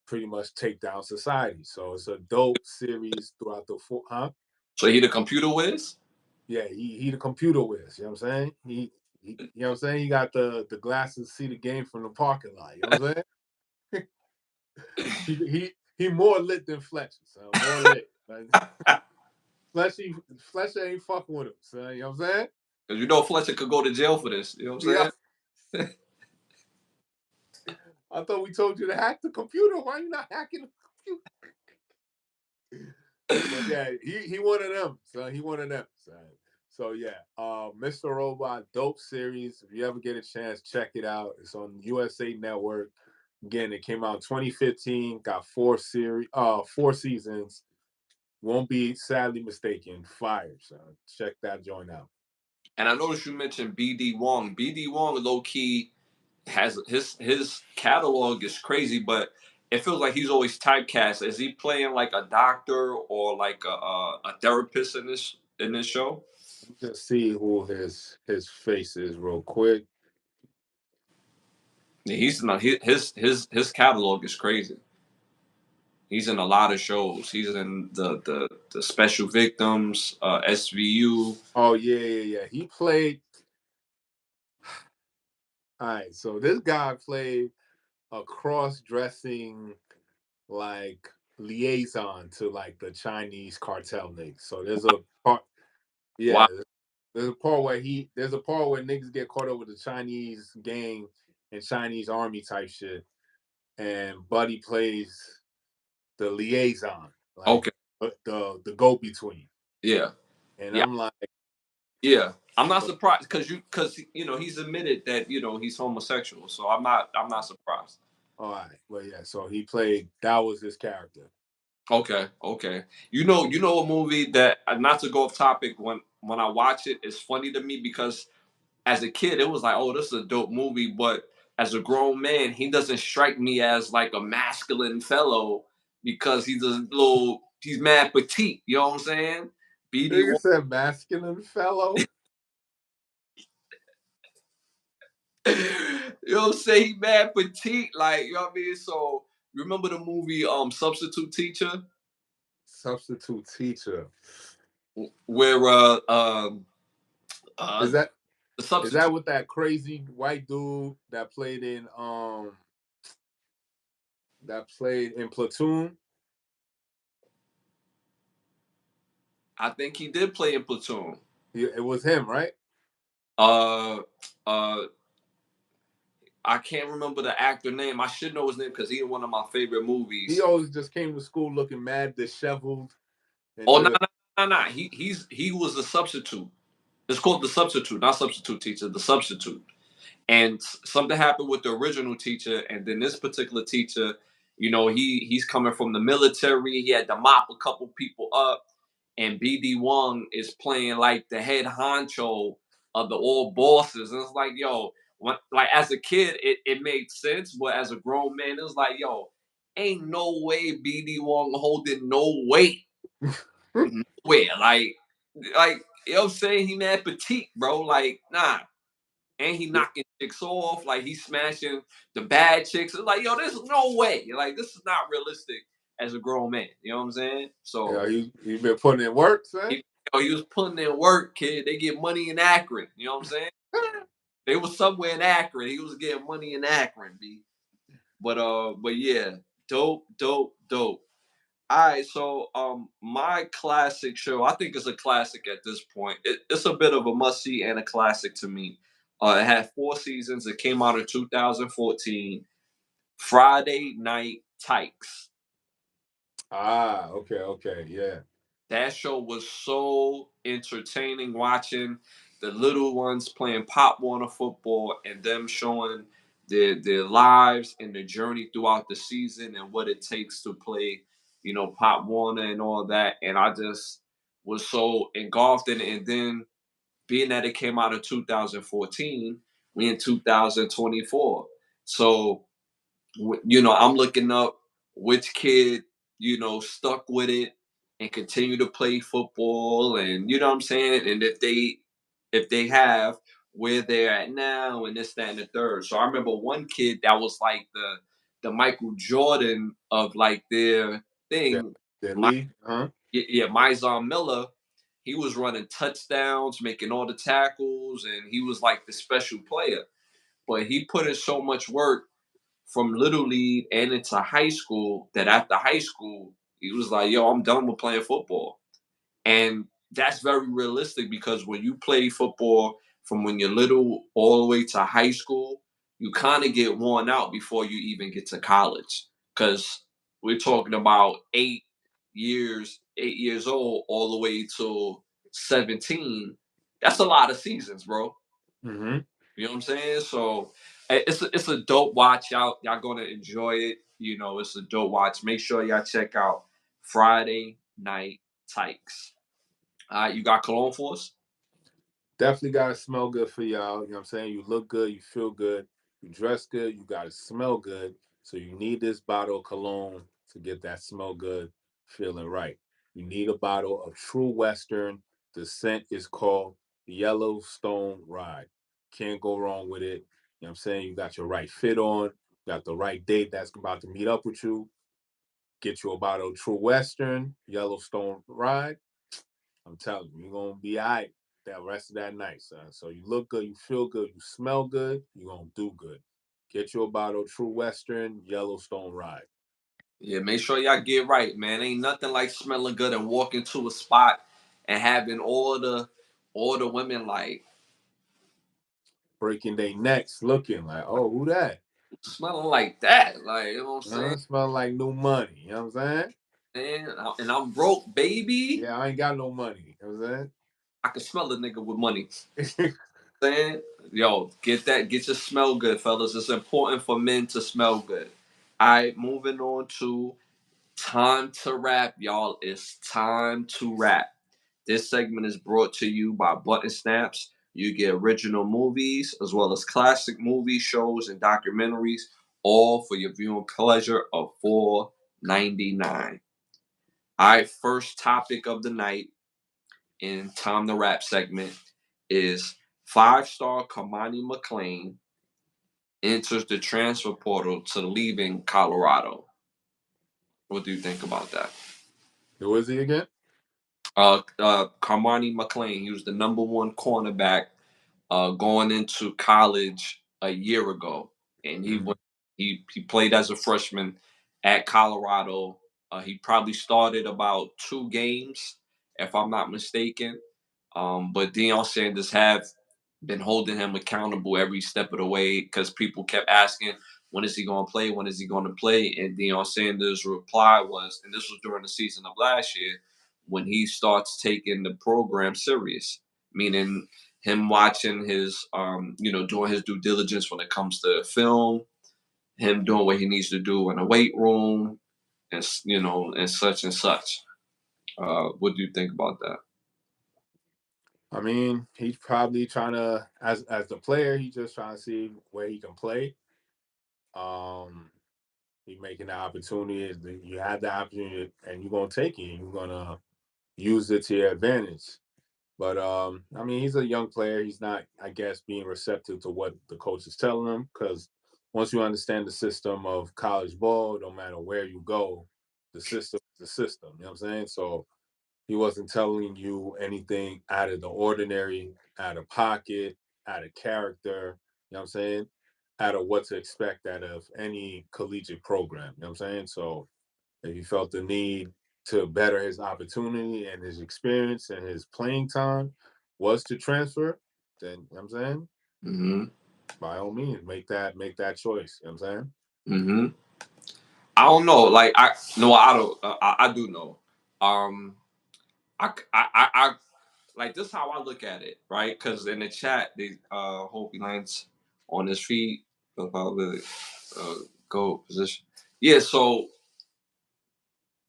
pretty much take down society. So it's a dope series throughout the full, huh? So he the computer whiz? Yeah, he the computer whiz. You know what I'm saying? You know what I'm saying? He got the glasses to see the game from the parking lot. You know what I'm saying? he more lit than Fletcher, son. More lit. Fletcher ain't fucking with him, son. You know what I'm saying? Because you know Fletcher could go to jail for this. You know what I'm saying? I thought we told you to hack the computer. Why are you not hacking the computer? But yeah, he one of them, son. He one of them, son. So yeah, Mr. Robot, dope series. If you ever get a chance, check it out. It's on USA Network. Again, it came out in 2015. Got 4 seasons. Won't be sadly mistaken. Fire, son. Check that joint out. And I noticed you mentioned BD Wong. BD Wong, low key, has his catalog is crazy, but it feels like he's always typecast. Is he playing like a doctor or like a therapist in this show? Just see who his face is real quick. Yeah, he's not his catalog is crazy. He's in a lot of shows. He's in the Special Victims, SVU. Oh yeah. He played. All right, so this guy played a cross-dressing like liaison to like the Chinese cartel niggas. So there's a part, yeah, Wow. there's a part where niggas get caught up with the Chinese gang and Chinese army type shit, and Buddy plays the liaison, like Okay. the go between. Yeah. And Yeah. I'm like, Yeah. I'm not surprised because he's admitted that he's homosexual. So I'm not surprised. all right, well yeah, so that was his character. Okay. You know a movie that not to go off topic when I watch it, it's funny to me because as a kid it was like, oh, this is a dope movie, but as a grown man, he doesn't strike me as like a masculine fellow because he's mad petite. You know what I'm saying? BD Nigga said masculine fellow. you know what I'm saying? He mad petite, like, you know what I mean? So remember the movie Substitute Teacher? Substitute teacher. Where Is uh that the is that substitute, with that crazy white dude that played in Platoon? I think he did play in Platoon. It was him, right? Uh uh I can't remember the actor name. I should know his name because he's in one of my favorite He movies. always just came to school looking mad disheveled and Oh no, just no, no, no. He was the substitute. It's called the substitute, not substitute teacher, the substitute. And something happened with the original teacher, and then this particular teacher, he's coming from the military. He had to mop a couple people up, and BD Wong is playing like the head honcho of the old bosses. And it's like, yo, like as a kid, it made sense, but as a grown man, it's like, yo, ain't no way BD Wong holding no weight. Nowhere. Like, you know what I'm saying? He mad petite, bro. Like, nah. And he knocking chicks off, like he's smashing the bad chicks. It's like, yo, there's no way. Like, this is not realistic as a grown man. You know what I'm saying? yeah, So he been putting in work, son. he was putting in work, kid. They get money in Akron. You know what I'm saying? They was somewhere in Akron. He was getting money in Akron, B. But yeah, dope, dope, dope. All right, so my classic show, I think it's a classic at this point. It's a bit of a must see and a classic to me. It had 4 seasons. It came out in 2014. Friday Night Tykes. Okay, yeah. That show was so entertaining watching the little ones playing Pop Warner football and them showing their lives and their journey throughout the season and what it takes to play, Pop Warner and all that. And I just was so engulfed in it. And then being that it came out in 2014, we in 2024. So I'm looking up which kid, stuck with it and continue to play football, and you know what I'm saying, and if they have where they're at now, and this, that, and the third. So I remember one kid that was like the Michael Jordan of like their That thing. that My Lee, huh? Yeah, Mizon Miller. He was running touchdowns, making all the tackles, and he was like the special player. But he put in so much work from little league and into high school that after high school he was like, yo, I'm done with playing football. And that's very realistic because when you play football from when you're little all the way to high school, you kind of get worn out before you even get to college, because we're talking about 8 years old all the way to 17. That's a lot of seasons, bro. Mm-hmm. You know what I'm saying? So it's a dope watch. Y'all gonna enjoy it. It's a dope watch. Make sure y'all check out Friday Night Tykes. All right, you got cologne for us? Definitely gotta smell good for y'all. You know what I'm saying? You look good, you feel good, you dress good, you gotta smell good. So you need this bottle of cologne to get that smell good, feeling right. You need a bottle of True Western. The scent is called Yellowstone Ride. Can't go wrong with it. You know what I'm saying? You got your right fit on, got the right date that's about to meet up with you. Get you a bottle of True Western, Yellowstone Ride. I'm telling you, you're gonna be all right that rest of that night, son. So you look good, you feel good, you smell good, you're gonna do good. Get you a bottle of True Western Yellowstone Ride. Yeah, make sure y'all get right, man. Ain't nothing like smelling good and walking to a spot and having all the women like Breaking their necks, looking like, oh, who that? smelling like that. Like, you know what I'm saying? Smell like new money. You know what I'm saying? And I'm broke, baby. Yeah, I ain't got no money. You know what I'm I can smell a nigga with money. saying? Saying, yo, get your smell good, fellas. It's important for men to smell good. All right, moving on to time to rap, y'all. It's time to rap. This segment is brought to you by Button Snaps. You get original movies as well as classic movie shows and documentaries, all for your viewing pleasure of $4.99. All right, first topic of the night in Time to Rap segment is five-star Kamani McLean enters the transfer portal to leaving Colorado. What do you think about that? Who is he again? Carmani McLean. He was the #1 cornerback going into college a year ago, and Mm-hmm. he played as a freshman at Colorado. He probably started about 2 games, if I'm not mistaken. But Deion Sanders have been holding him accountable every step of the way because people kept asking, when is he going to play? When is he going to play? And Deion Sanders' reply was, and this was during the season of last year, when he starts taking the program serious, meaning him watching his, doing his due diligence when it comes to film, him doing what he needs to do in the weight room, and such and such. What do you think about that? I mean, he's probably trying to, as the player, he's just trying to see where he can play. Um, he's making the opportunity. You have the opportunity, and you're gonna take it. You're gonna use it to your advantage. But I mean, he's a young player. He's not, I guess, being receptive to what the coach is telling him. Because once you understand the system of college ball, no matter where you go, the system is the system. You know what I'm saying? So he wasn't telling you anything out of the ordinary, out of pocket, out of character. You know what I'm saying? Out of what to expect out of any collegiate program. You know what I'm saying? So if he felt the need to better his opportunity and his experience and his playing time was to transfer, then you know what I'm saying, Mm-hmm. by all means, make that choice. You know what I'm saying? Mm-hmm. I don't know. Like I don't. I do know. Um, I like this. Is how I look at it, right? Because in the chat, they hope he lands on his feet about the go position. Yeah. So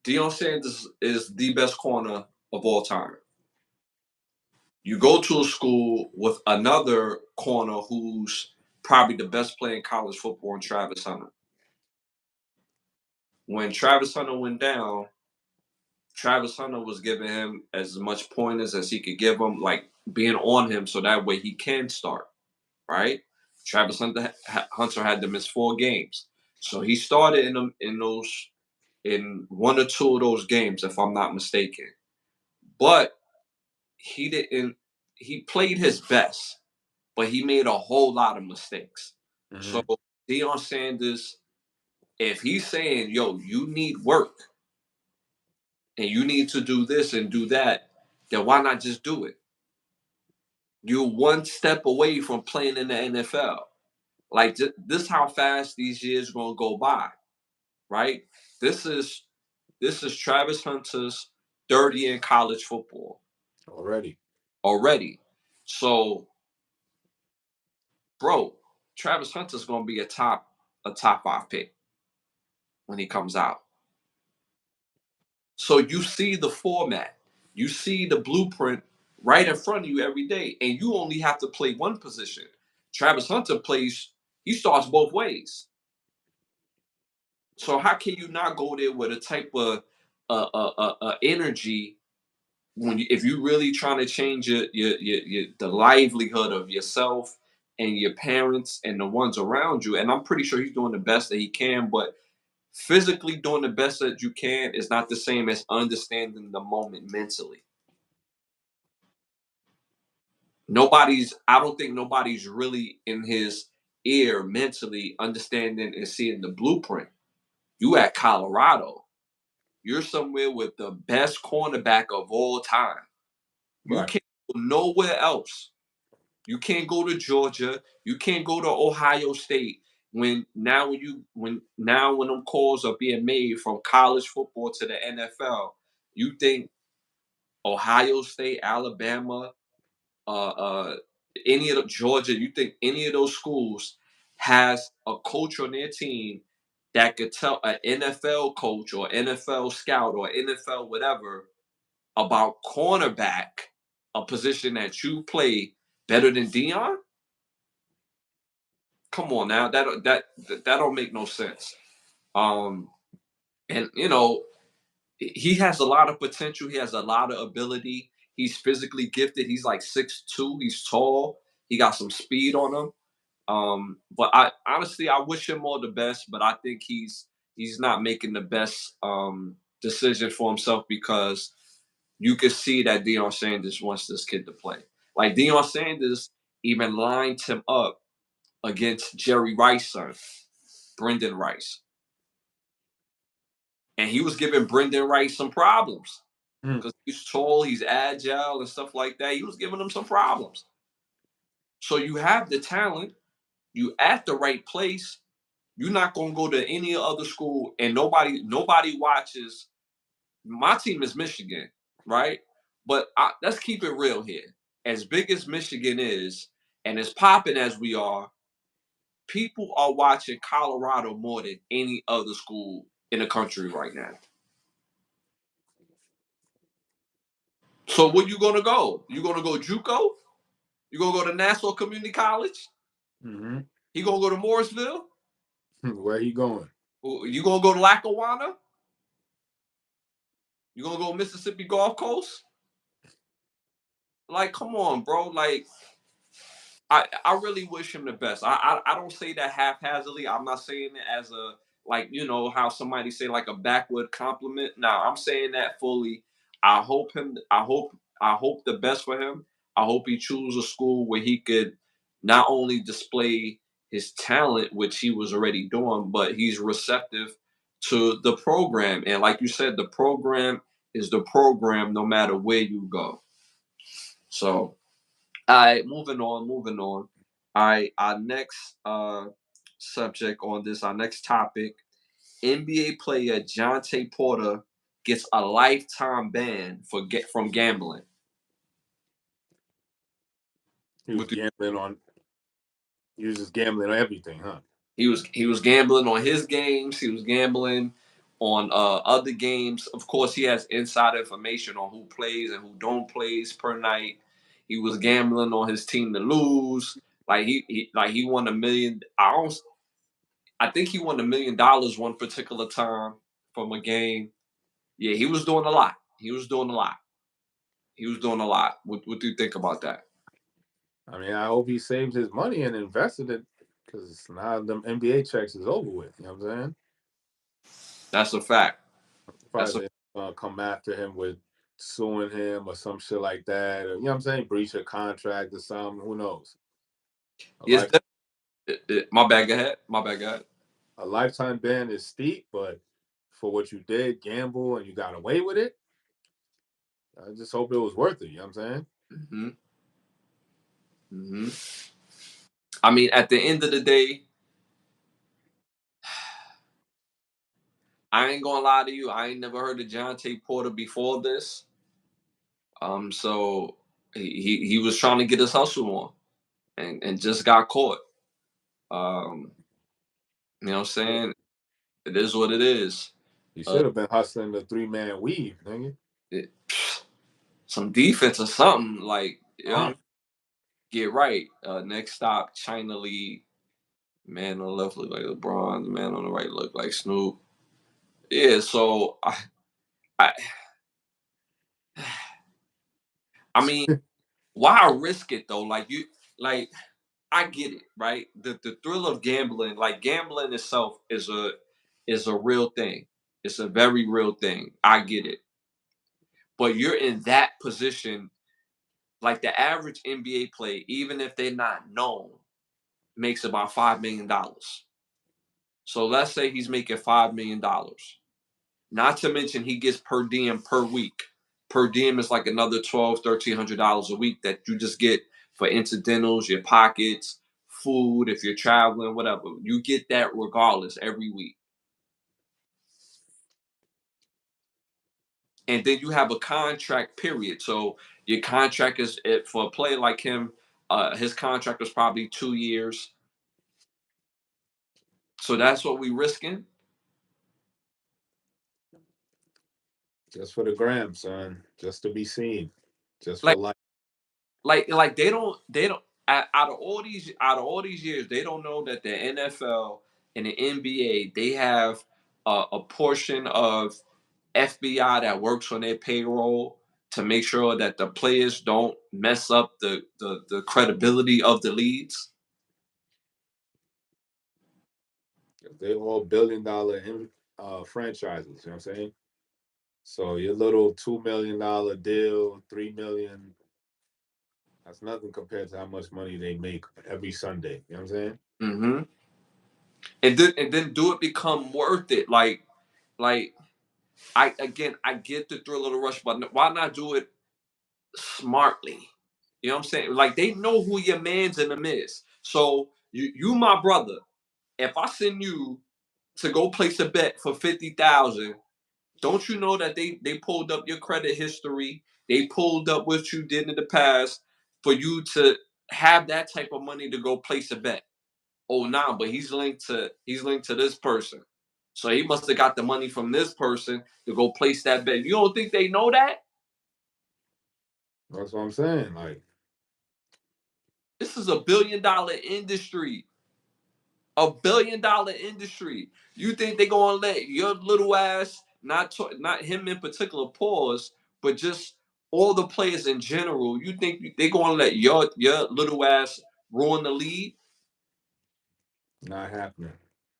Deion Sanders is the best corner of all time. You go to a school with another corner who's probably the best player in college football, in Travis Hunter. When Travis Hunter went down, Travis Hunter was giving him as much pointers as he could give him, like being on him so that way he can start, right? Hunter had to miss 4 games. So he started in 1 or 2 of those games, if I'm not mistaken. But he didn't he played his best, but he made a whole lot of mistakes. So Mm-hmm. Deion Sanders, if he's saying, yo, you need work and you need to do this and do that, then why not just do it? You're one step away from playing in the NFL. Like this, how fast these years gonna go by, right? This is this is Travis Hunter's 30 in college football Already. already. So, bro, Travis Hunter's gonna be a top 5 pick when he comes out. So you see the format, you see the blueprint right in front of you every day, and you only have to play one position. Travis Hunter he starts both ways. So how can you not go there with a type of energy if you really trying to change the livelihood of yourself and your parents and the ones around you? And I'm pretty sure he's doing the best that he can, but physically doing the best that you can is not the same as understanding the moment mentally. I don't think nobody's really in his ear mentally understanding and seeing the blueprint. You at Colorado, you're somewhere with the best cornerback of all time. You Right. can't go nowhere else. You can't go to Georgia. You can't go to Ohio State. When them calls are being made from college football to the NFL, you think Ohio State, Alabama, uh, any of the Georgia, you think any of those schools has a coach on their team that could tell an NFL coach or NFL scout or NFL whatever about cornerback, a position that you play better than Dion? Come on now, that don't make no sense. Um, and he has a lot of potential. He has a lot of ability. He's physically gifted. He's like 6'2". He's tall. He got some speed on him. But I honestly, I wish him all the best. But I think he's not making the best decision for himself because you can see that Deion Sanders wants this kid to play. Like Deion Sanders even lined him up against Jerry Rice's son, Brendan Rice. And he was giving Brendan Rice some problems because he's tall, he's agile, and stuff like that. He was giving him some problems. So you have the talent, you at the right place. You're not gonna go to any other school, and nobody watches. My team is Michigan, right? But let's keep it real here. As big as Michigan is, and as popping as we are, people are watching Colorado more than any other school in the country right now. So where you gonna go? You gonna go JUCO? You gonna go to Nassau Community College? Mm-hmm. He gonna go to Morrisville? Where he going? You gonna go to Lackawanna? You gonna go Mississippi Gulf Coast? Like, come on, bro. Like, I really wish him the best. I don't say that haphazardly. I'm not saying it as a like how somebody say like a backward compliment. Nah, I'm saying that fully. I hope the best for him. I hope he chooses a school where he could not only display his talent, which he was already doing, but he's receptive to the program. And like you said, the program is the program no matter where you go. So all right, moving on. All right, our next subject on this, our next topic, NBA player Jontay Porter gets a lifetime ban from gambling. He was gambling on. He was just gambling on everything, huh? He was gambling on his games. He was gambling on other games. Of course, he has inside information on who plays and who don't plays per night. He was gambling on his team to lose. Like he won $1 million. I think he won $1 million one particular time from a game. Yeah, he was doing a lot. What do you think about that? I mean, I hope he saved his money and invested it because now them NBA checks is over with. You know what I'm saying? That's a fact. Probably come after him with suing him or some shit like that. Or, you know what I'm saying? Breach of contract or something. Who knows? Yes, my bad. Go ahead. A lifetime ban is steep, but for what you did, gamble, and you got away with it, I just hope it was worth it. You know what I'm saying? Mm-hmm. Mm-hmm. I mean, at the end of the day, I ain't gonna lie to you. I ain't never heard of Jontay Porter before this. So he was trying to get his hustle on, and just got caught. You know what I'm saying? It is what it is. You should have been hustling the 3-man weave, nigga. It, some defense or something like get right. Next stop, China League. Man on the left look like LeBron. The man on the right look like Snoop. Yeah, so I I mean, why risk it though? Like I get it, right? The thrill of gambling, like gambling itself is a real thing. It's a very real thing. I get it. But you're in that position, like the average NBA player, even if they're not known, makes about $5 million. So let's say he's making $5 million. Not to mention he gets per diem per week. Per diem is like another $1,200-$1,300 a week that you just get for incidentals, your pockets, food, if you're traveling, whatever. You get that regardless every week. And then you have a contract period. So your contract is for a player like him, his contract was probably 2 years. So that's what we risking. Just for the gram, son. Just to be seen. Just for Like life. like they don't out of all these years, they don't know that the NFL and the NBA, they have a portion of FBI that works on their payroll to make sure that the players don't mess up the credibility of the leagues. They all $1 billion franchises. You know what I'm saying? So your little $2 million deal, 3 million, that's nothing compared to how much money they make every Sunday. You know what I'm saying? Mm-hmm. And then do it become worth it? Like I get the thrill of the rush, but why not do it smartly? You know what I'm saying? Like they know who your man's in the midst. So you my brother. If I send you to go place a bet for 50,000, don't you know that they pulled up your credit history? They pulled up what you did in the past for you to have that type of money to go place a bet. Oh, nah, but he's linked to this person. So he must have got the money from this person to go place that bet. You don't think they know that? That's what I'm saying. Like, This is $1 billion industry. $1 billion industry. You think they gonna let your little ass, not him in particular, pause, but just all the players in general? You think they gonna let your little ass ruin the league? not happening.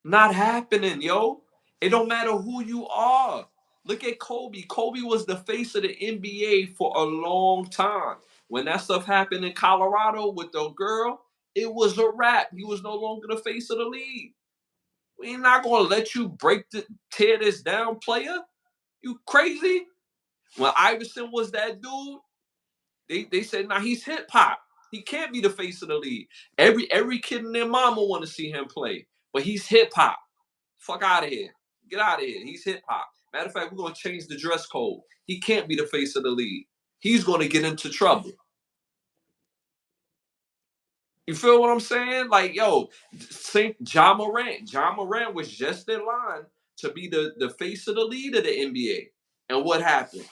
Not happening, yo. It don't matter who you are. Look at Kobe. Kobe was the face of the NBA for a long time. When that stuff happened in Colorado with the girl, it was a wrap. He was no longer the face of the league. We're not gonna let you tear this down, player. You crazy? When Iverson was that dude, they said, nah, he's hip hop. He can't be the face of the league. Every kid and their mama want to see him play, but he's hip hop. Fuck out of here. Get out of here. He's hip hop. Matter of fact, we're gonna change the dress code. He can't be the face of the league. He's gonna get into trouble. You feel what I'm saying? Like, yo, Saint John Morant. John Morant was just in line to be the face of the lead of the NBA. And what happened?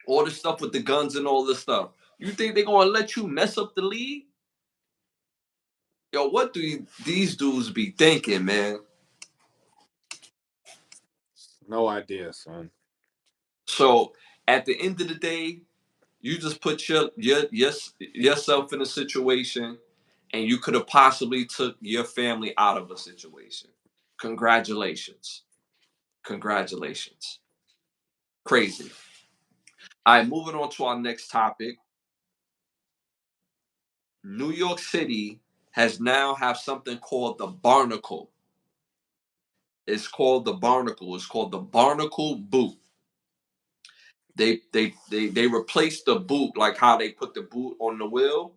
All the stuff with the guns and all this stuff. You think they're gonna let you mess up the league? Yo, what do these dudes be thinking, man? No idea, son. So at the end of the day, you just put yourself in a situation, and you could have possibly took your family out of a situation. Congratulations. Congratulations. Crazy. All right, moving on to our next topic. New York City has now have something called the barnacle. It's called the barnacle. It's called the barnacle boot. They replaced the boot, like how they put the boot on the wheel.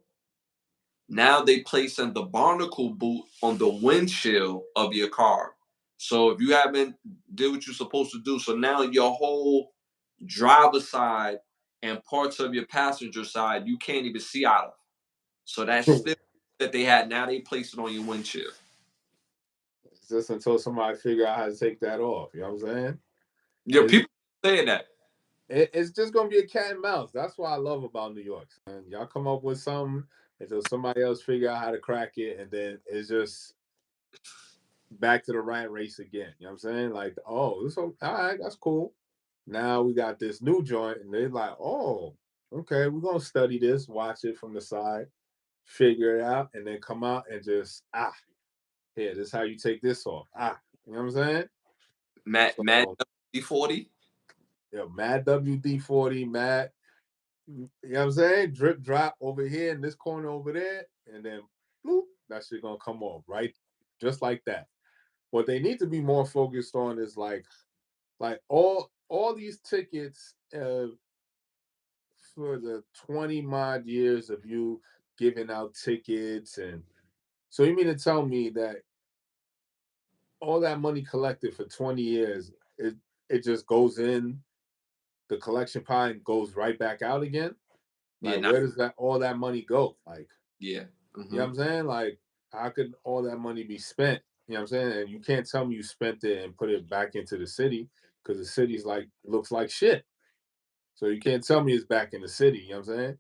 Now they placing the barnacle boot on the windshield of your car. So if you haven't did what you're supposed to do, so now your whole driver side and parts of your passenger side you can't even see out of. So that still that they had, now they place it on your windshield. It's just until somebody figure out how to take that off. You know what I'm saying? Yeah, people saying that. It's just gonna be a cat and mouse. That's what I love about New York. Man. Y'all come up with something until somebody else figure out how to crack it, and then it's just back to the rat race again. You know what I'm saying? Like, oh, this all right, that's cool. Now we got this new joint, and they're like, oh, okay, we're gonna study this, watch it from the side, figure it out, and then come out and just here, this is how you take this off. You know what I'm saying? Mad So D40. yeah, mad WD-40, mad. You know what I'm saying? Drip drop over here in this corner over there, and then bloop, that shit gonna come off right, just like that. What they need to be more focused on is like all these tickets for the 20 mod years of you giving out tickets, and so you mean to tell me that all that money collected for 20 years, it just goes in the collection pie and goes right back out again? Yeah, Like, where does that all that money go? Like, yeah. you know what I'm saying? Like, how could all that money be spent? You know what I'm saying? And you can't tell me you spent it and put it back into the city, because the city's like looks like shit. So you can't tell me it's back in the city. You know what I'm saying?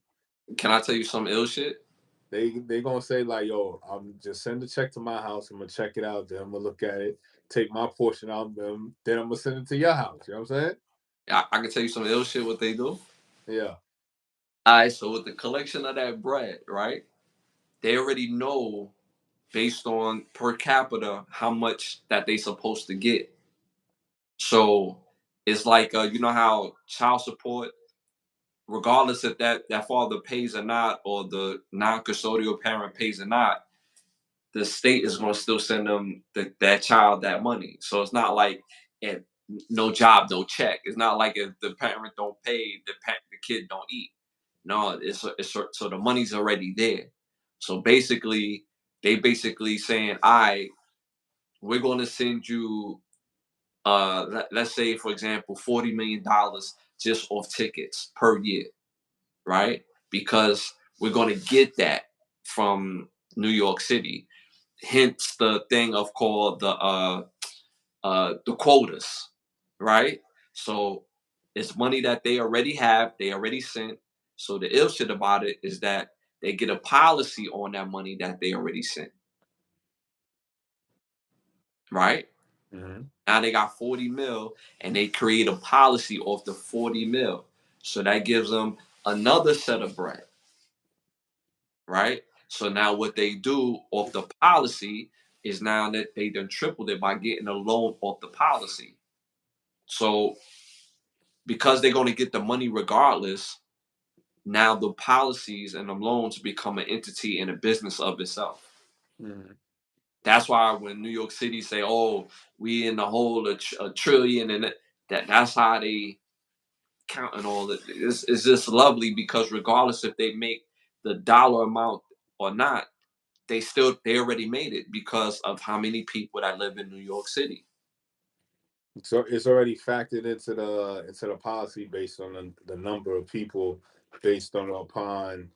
Can I tell you some ill shit? They gonna say like, yo, I'm just send the check to my house. I'm gonna check it out. Then I'm gonna look at it, take my portion out. Then I'm gonna send it to your house. You know what I'm saying? I can tell you some ill shit what they do. Yeah. All right, so with the collection of that bread, right? They already know based on per capita how much that they supposed to get. So it's like you know how child support, regardless if that father pays or not, or the non-custodial parent pays or not, the state is going to still send them that child that money. So it's not like if no job, no check. It's not like if the parent don't pay, the kid don't eat. No, it's so the money's already there. So basically, they basically saying, "All right, we're going to send you, let's say for example, $40 million just off tickets per year, right? Because we're going to get that from New York City." Hence the thing of called the quotas, right? So it's money that they already have, they already sent. So the ill shit about it is that they get a policy on that money that they already sent, right? Mm-hmm. Now they got 40 mil and they create a policy off the 40 mil. So that gives them another set of bread, right? So now what they do off the policy is now that they done tripled it by getting a loan off the policy. So because they're going to get the money regardless, now the policies and the loans become an entity and a business of itself. Mm-hmm. That's why when New York City say, "Oh, we in the hole a trillion," and that's how they count and all that. It's just lovely because regardless if they make the dollar amount or not, they already made it because of how many people that live in New York City. So it's already factored into the policy based on the number of people, based on upon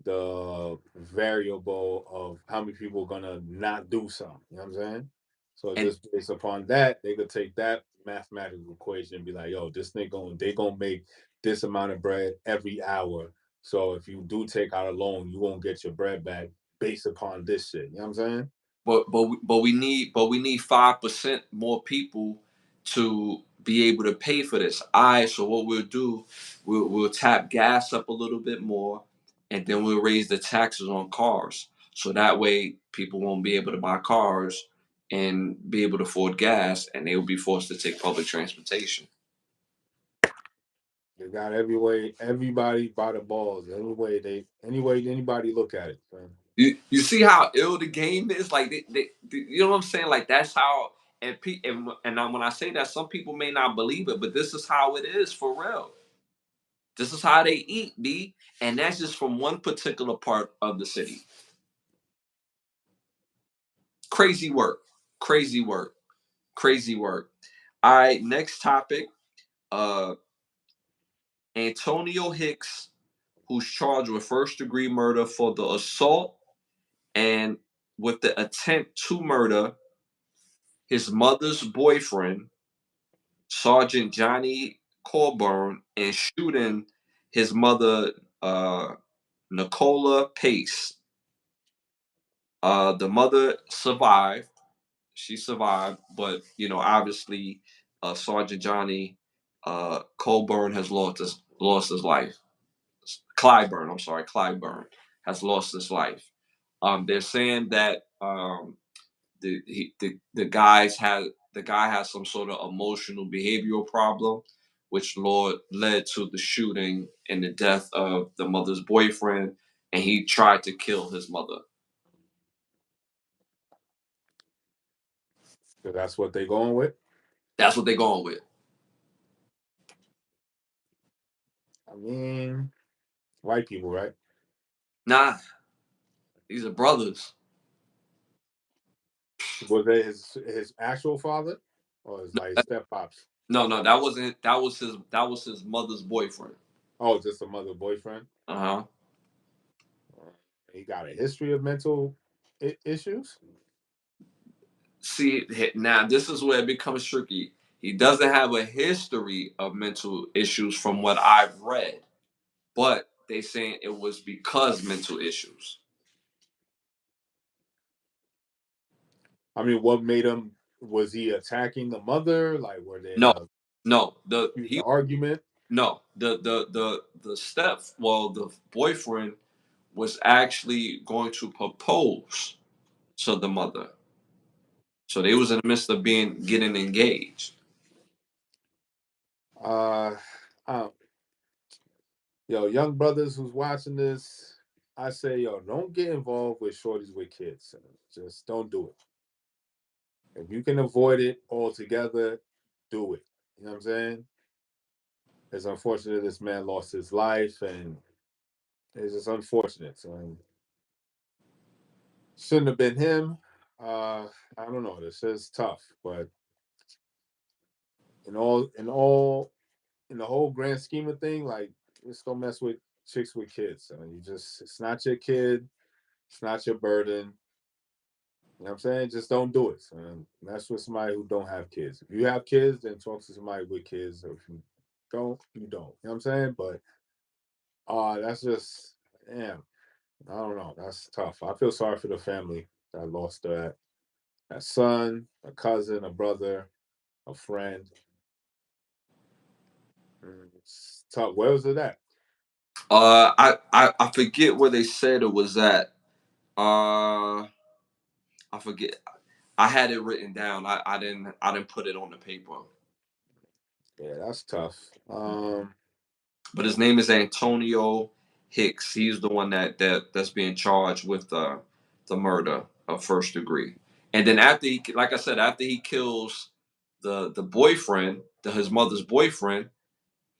the variable of how many people are gonna not do something. You know what I'm saying? So And just based upon that, they could take that mathematical equation and be like, yo, this thing they gonna make this amount of bread every hour. So if you do take out a loan, you won't get your bread back based upon this shit. You know what I'm saying? but we need 5% more people to be able to pay for this. All right, so what we'll do, we'll tap gas up a little bit more, and then we'll raise the taxes on cars. So that way, people won't be able to buy cars and be able to afford gas, and they will be forced to take public transportation. They got every way, everybody by the balls. Any way anybody look at it. Man. You see how ill the game is? Like you know what I'm saying? Like that's how when I say that, some people may not believe it, but this is how it is for real. This is how they eat, B, and that's just from one particular part of the city. Crazy work, crazy work, crazy work. All right, next topic. Uh, Antonio Hicks, who's charged with first-degree murder for the assault and with the attempt to murder his mother's boyfriend, Sergeant Johnny Colburn, and shooting his mother, Nicola Pace. The mother survived. She survived, but obviously, Sergeant Johnny Colburn has lost his life. Clyburn, I'm sorry, Clyburn has lost his life. They're saying that the guy has some sort of emotional behavioral problem, which led to the shooting and the death of the mother's boyfriend, and he tried to kill his mother. So that's what they going with. That's what they're going with. I mean, white people, right? Nah, these are brothers. Was it his actual father, or his like step pops? No, no, that wasn't. That was his mother's boyfriend. Oh, just a mother boyfriend. Uh huh. He got a history of mental issues. See, now this is where it becomes tricky. He doesn't have a history of mental issues from what I've read, but they saying it was because mental issues. I mean, what made him? Was he attacking the mother? Like, were they in No, a no, argument? no, the boyfriend was actually going to propose to the mother. So they was in the midst of getting engaged. Uh, uh, yo, young brothers who's watching this, I say, yo, don't get involved with shorties with kids. Just don't do it. If you can avoid it altogether, do it. You know what I'm saying? It's unfortunate this man lost his life, and it's just unfortunate. So shouldn't have been him. I don't know. This is tough, but in the whole grand scheme of thing, like just don't mess with chicks with kids. I mean, it's not your kid, it's not your burden. You know what I'm saying? Just don't do it. And that's with somebody who don't have kids. If you have kids, then talk to somebody with kids. Or if you don't, you don't. You know what I'm saying? But that's just damn. I don't know. That's tough. I feel sorry for the family that lost that son, a cousin, a brother, a friend. It's tough. Where was it at? I forget where they said it was at. I forget. I had it written down. I didn't put it on the paper. Yeah, that's tough. But his name is Antonio Hicks. He's the one that's being charged with the murder of first degree. And then after he, like I said, after he kills the boyfriend, his mother's boyfriend,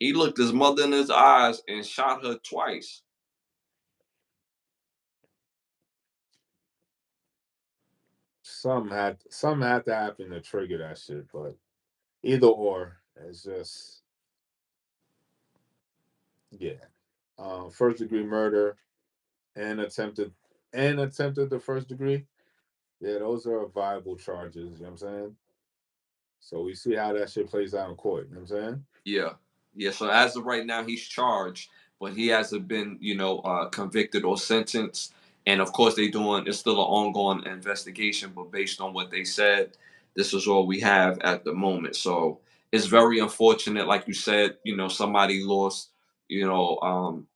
he looked his mother in his eyes and shot her twice. Some had to happen to trigger that shit, but either or, it's just yeah. First degree murder and attempted the first degree. Yeah, those are viable charges. You know what I'm saying? So we see how that shit plays out in court. You know what I'm saying? Yeah, yeah. So as of right now, he's charged, but he hasn't been, convicted or sentenced. And of course, it's still an ongoing investigation. But based on what they said, this is all we have at the moment. So it's very unfortunate, like you said. Somebody lost, you know, um,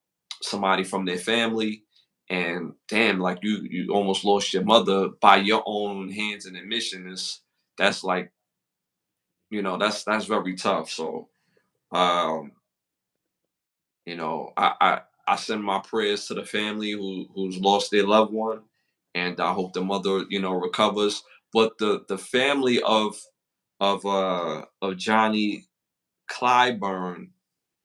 somebody from their family, and damn, like you almost lost your mother by your own hands and admission. That's like, that's very tough. So um, I send my prayers to the family who's lost their loved one, and I hope the mother, recovers. But the family of Johnny Clyburn,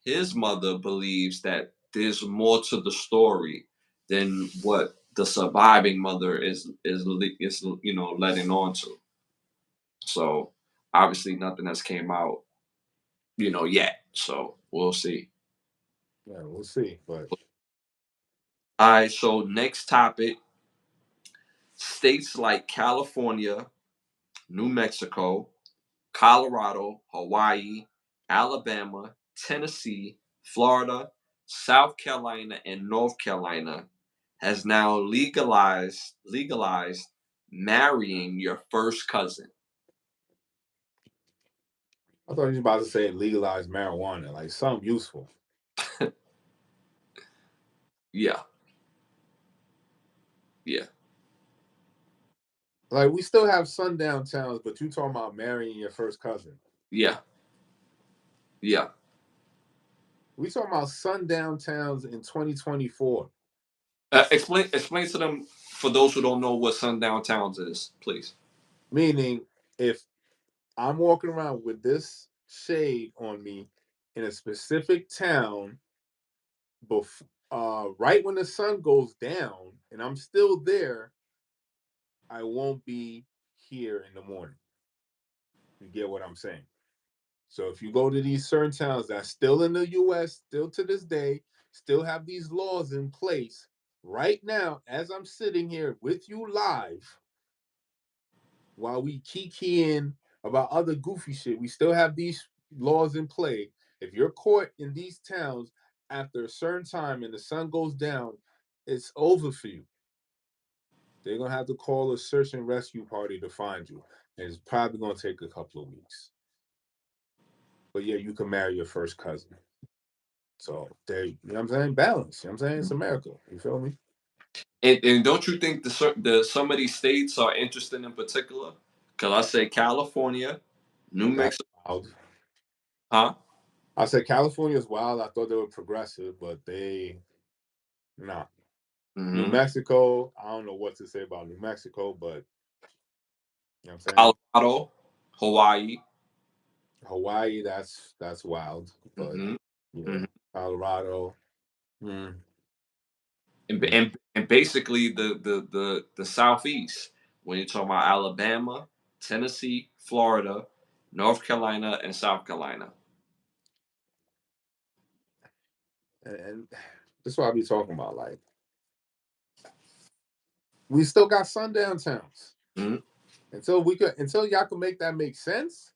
his mother believes that there's more to the story than what the surviving mother is letting on to. So obviously nothing has came out, yet. So we'll see. Yeah, we'll see. But All right, so next topic: states like California, New Mexico, Colorado, Hawaii, Alabama, Tennessee, Florida, South Carolina, and North Carolina has now legalized marrying your first cousin. I thought you was about to say legalize marijuana, like something useful. Yeah, yeah, Like we still have sundown towns, but you talking about marrying your first cousin. yeah, yeah. We talking about sundown towns in 2024. Explain to them, for those who don't know what sundown towns is, please. Meaning, if I'm walking around with this shade on me in a specific town, right when the sun goes down, and I'm still there, I won't be here in the morning. You get what I'm saying? So if you go to these certain towns that's still in the US, still to this day, still have these laws in place right now, as I'm sitting here with you live, while we kikiing about other goofy shit, we still have these laws in play. If you're caught in these towns after a certain time and the sun goes down, it's over for you. They're gonna have to call a search and rescue party to find you. And it's probably gonna take a couple of weeks. But yeah, you can marry your first cousin. So there, you know what I'm saying? Balance. You know what I'm saying? It's America. You feel me? And don't you think the some of these states are interesting in particular? Because I say California, New That's Mexico, wild. huh? I said California is wild. I thought they were progressive, but they not. New Mexico, I don't know what to say about New Mexico, but you know what I'm saying? Colorado, Hawaii. Hawaii, that's wild, but Mm-hmm. yeah, Mm-hmm. Colorado. And, Mm. and basically the Southeast, when you're talking about Alabama, Tennessee, Florida, North Carolina, and South Carolina. And that's what I be talking about. Like, we still got sundown towns. Mm-hmm. Until y'all can make that make sense,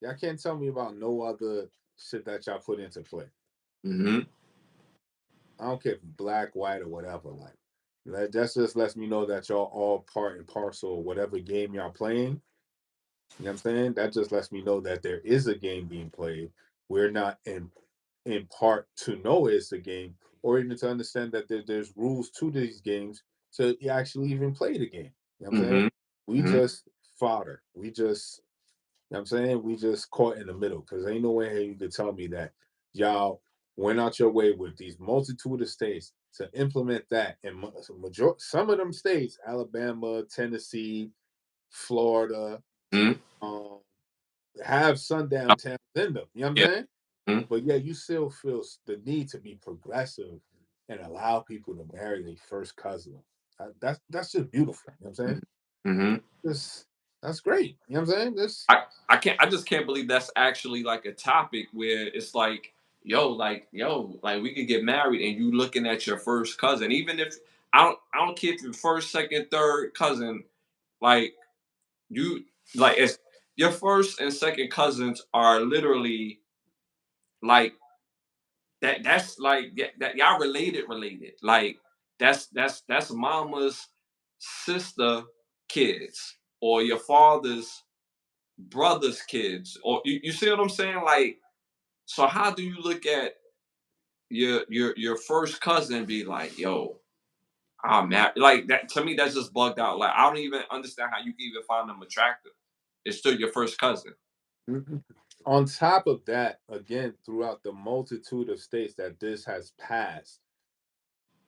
y'all can't tell me about no other shit that y'all put into play. Mm-hmm. I don't care if black, white, or whatever. Like, that just lets me know that y'all all part and parcel of whatever game y'all playing. You know what I'm saying? That just lets me know that there is a game being played. We're not in part to know it's a game, or even to understand that there's rules to these games to actually even play the game. You know what I'm saying? Mm-hmm. We Mm-hmm. just fodder. We just, you know what I'm saying? We just caught in the middle, because ain't no way you could tell me that y'all went out your way with these multitude of states to implement that. And some of them states, Alabama, Tennessee, Florida, um, have sundown towns in them. You know what I'm Yeah. saying? Mm-hmm. But yeah, you still feel the need to be progressive and allow people to marry their first cousin. That's just beautiful. You know what I'm saying? Mm-hmm. That's great. You know what I'm saying? This I just can't believe that's actually like a topic where it's like, like we could get married and you looking at your first cousin. Even if I don't care if your first, second, third cousin, like you like it's your first and second cousins are literally like that's like that y'all related. Like that's mama's sister kids or your father's brother's kids, or you see what I'm saying? Like, so how do you look at your first cousin and be like, yo, I'm married? Like that to me, that's just bugged out. Like I don't even understand how you can even find them attractive. It's still your first cousin. on top of that, again, throughout the multitude of states that this has passed,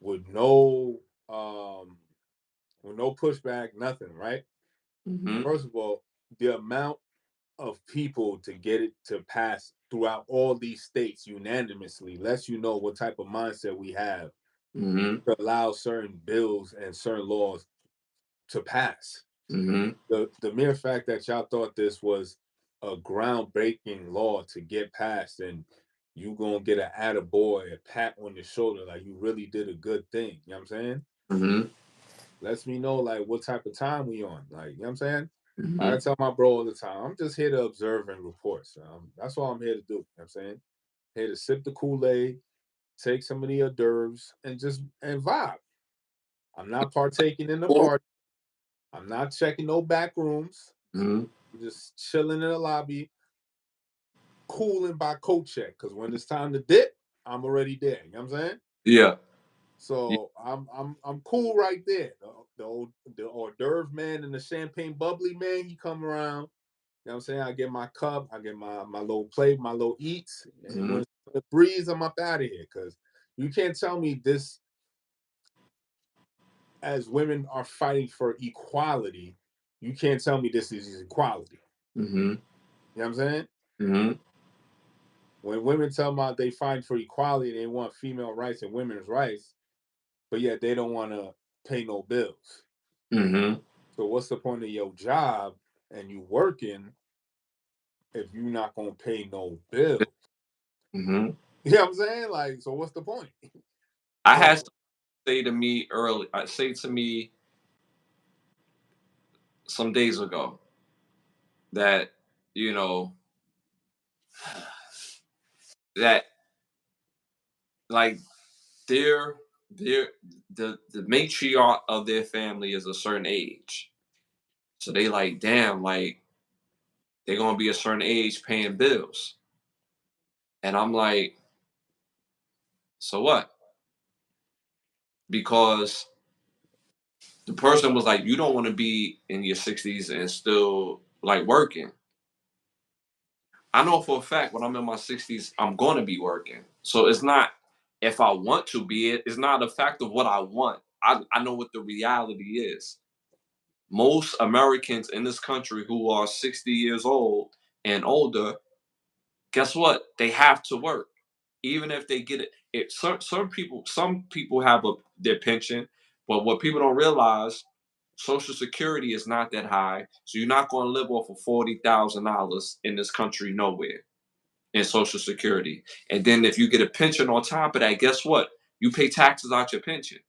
with no um with no pushback, nothing, right? Mm-hmm. First of all, the amount of people to get it to pass throughout all these states unanimously lets you know what type of mindset we have Mm-hmm. to allow certain bills and certain laws to pass. Mm-hmm. The mere fact that y'all thought this was a groundbreaking law to get passed, and you gonna get an attaboy, a pat on the shoulder, like you really did a good thing. You know what I'm saying? Mm-hmm. Lets me know like what type of time we on. Like, you know what I'm saying? Mm-hmm. I tell my bro all the time, I'm just here to observe and report. So that's all I'm here to do. You know what I'm saying? Here to sip the Kool-Aid, take some of the hors d'oeuvres, and vibe. I'm not partaking in the party. I'm not checking no back rooms. Mm-hmm. I'm just chilling in the lobby, cooling by coat check. Cause when it's time to dip, I'm already there. You know what I'm saying? Yeah. So I'm cool right there. The hors d'oeuvre man and the champagne bubbly man, he come around. You know what I'm saying? I get my cup, I get my little plate, my little eats, and Mm-hmm. when it's the breeze, I'm up out of here. Cause you can't tell me this, as women are fighting for equality, you can't tell me this is equality. Mm-hmm. You know what I'm saying? Mm-hmm. When women tell me they fight for equality, they want female rights and women's rights, but yet they don't want to pay no bills. Mm-hmm. So what's the point of your job and you working if you're not gonna pay no bills? Mm-hmm. You know what I'm saying? Like, so what's the point? I had So someone say to me early. I say to me some days ago that you know that like their their the matriarch of their family is a certain age, so they like damn like they're gonna be a certain age paying bills, and I'm like, so what? Because the person was like, you don't want to be in your 60s and still like working. I know for a fact when I'm in my 60s, I'm going to be working. So it's not if I want to be it. It's not a fact of what I want. I know what the reality is. Most Americans in this country who are 60 years old and older, guess what? They have to work. Even if they get it, some people have their pension, but what people don't realize, Social Security is not that high, so you're not going to live off of $40,000 in this country nowhere in Social Security. And then if you get a pension on top of that, guess what? You pay taxes out your pension.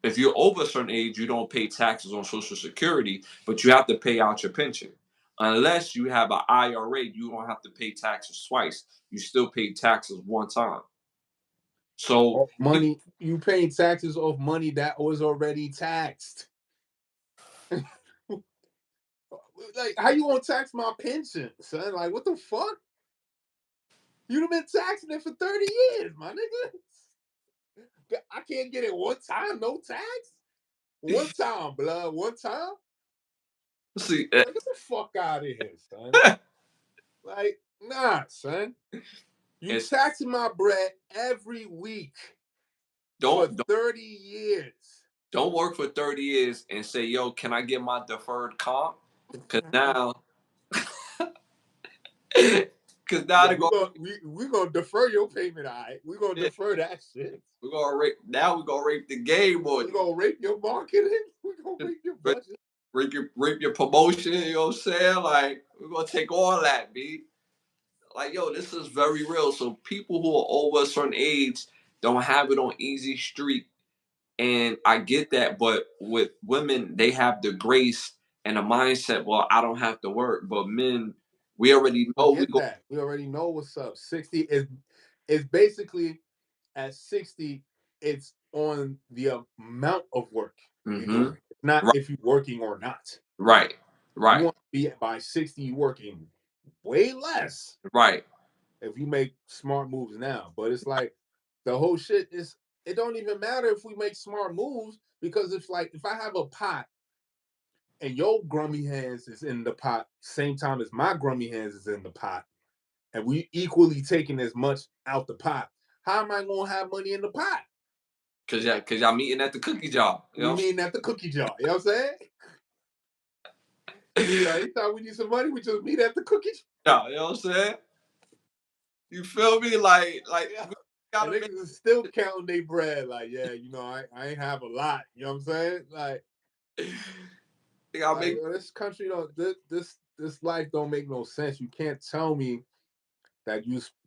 If you're over a certain age, you don't pay taxes on Social Security, but you have to pay out your pension. Unless you have an IRA, you don't have to pay taxes twice. You still pay taxes one time. So money, you paying taxes off money that was already taxed. Like, how you gonna tax my pension, son? Like, what the fuck? You've been taxing it for 30 years, my nigga. I can't get it one time, no tax? One time, blood, one time? see, Like, get the fuck out of here, son. Like, nah, son. You taxing my bread every week for 30 years. Don't work for 30 years and say, yo, can I get my deferred comp? Because now, we're gonna defer your payment, all right? We're gonna defer that shit. We're gonna rape the game on you. We're gonna rape your marketing. We're gonna rape your budget. Rape your promotion, you know what I'm saying? Like, we're gonna take all that, B. Like, yo, this is very real. So people who are over a certain age don't have it on easy street. And I get that, but with women, they have the grace and the mindset, well, I don't have to work. But men, we already know we already know what's up. 60 is basically at 60, it's on the amount of work you're doing. Not if you're working or not. Right. You want to be by 60, you're working way less. Right. If you make smart moves now. But it's like the whole shit is, it don't even matter if we make smart moves, because if I have a pot and your grummy hands is in the pot same time as my grummy hands is in the pot, and we equally taking as much out the pot, how am I gonna have money in the pot? Cause y'all meeting at the cookie jar. We meeting at the cookie jar. You know what I'm saying? Anytime we need some money, we just meet at the cookie jar. You know what I'm saying? You feel me? Like and niggas is still counting their bread. Like, yeah, I ain't have a lot. You know what I'm saying? Like, this country this life don't make no sense. You can't tell me that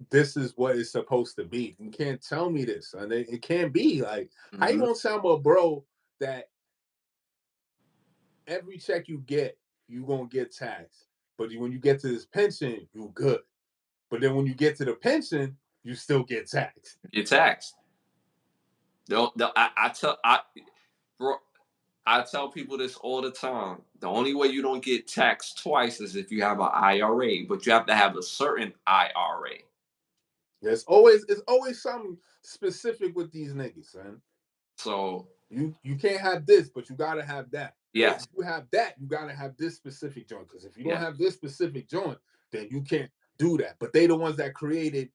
this is what it's supposed to be. You can't tell me this, and it can't be. Like, how you gonna tell me, bro, that every check you get, you gonna get taxed, but when you get to this pension, you good. But then when you get to the pension, you still get taxed. You're taxed. I tell people this all the time. The only way you don't get taxed twice is if you have an IRA, but you have to have a certain IRA. It's always something specific with these niggas, son. So you can't have this, but you gotta have that. Yes. If you have that, you gotta have this specific joint. Because if you don't have this specific joint, then you can't do that. But they the ones that created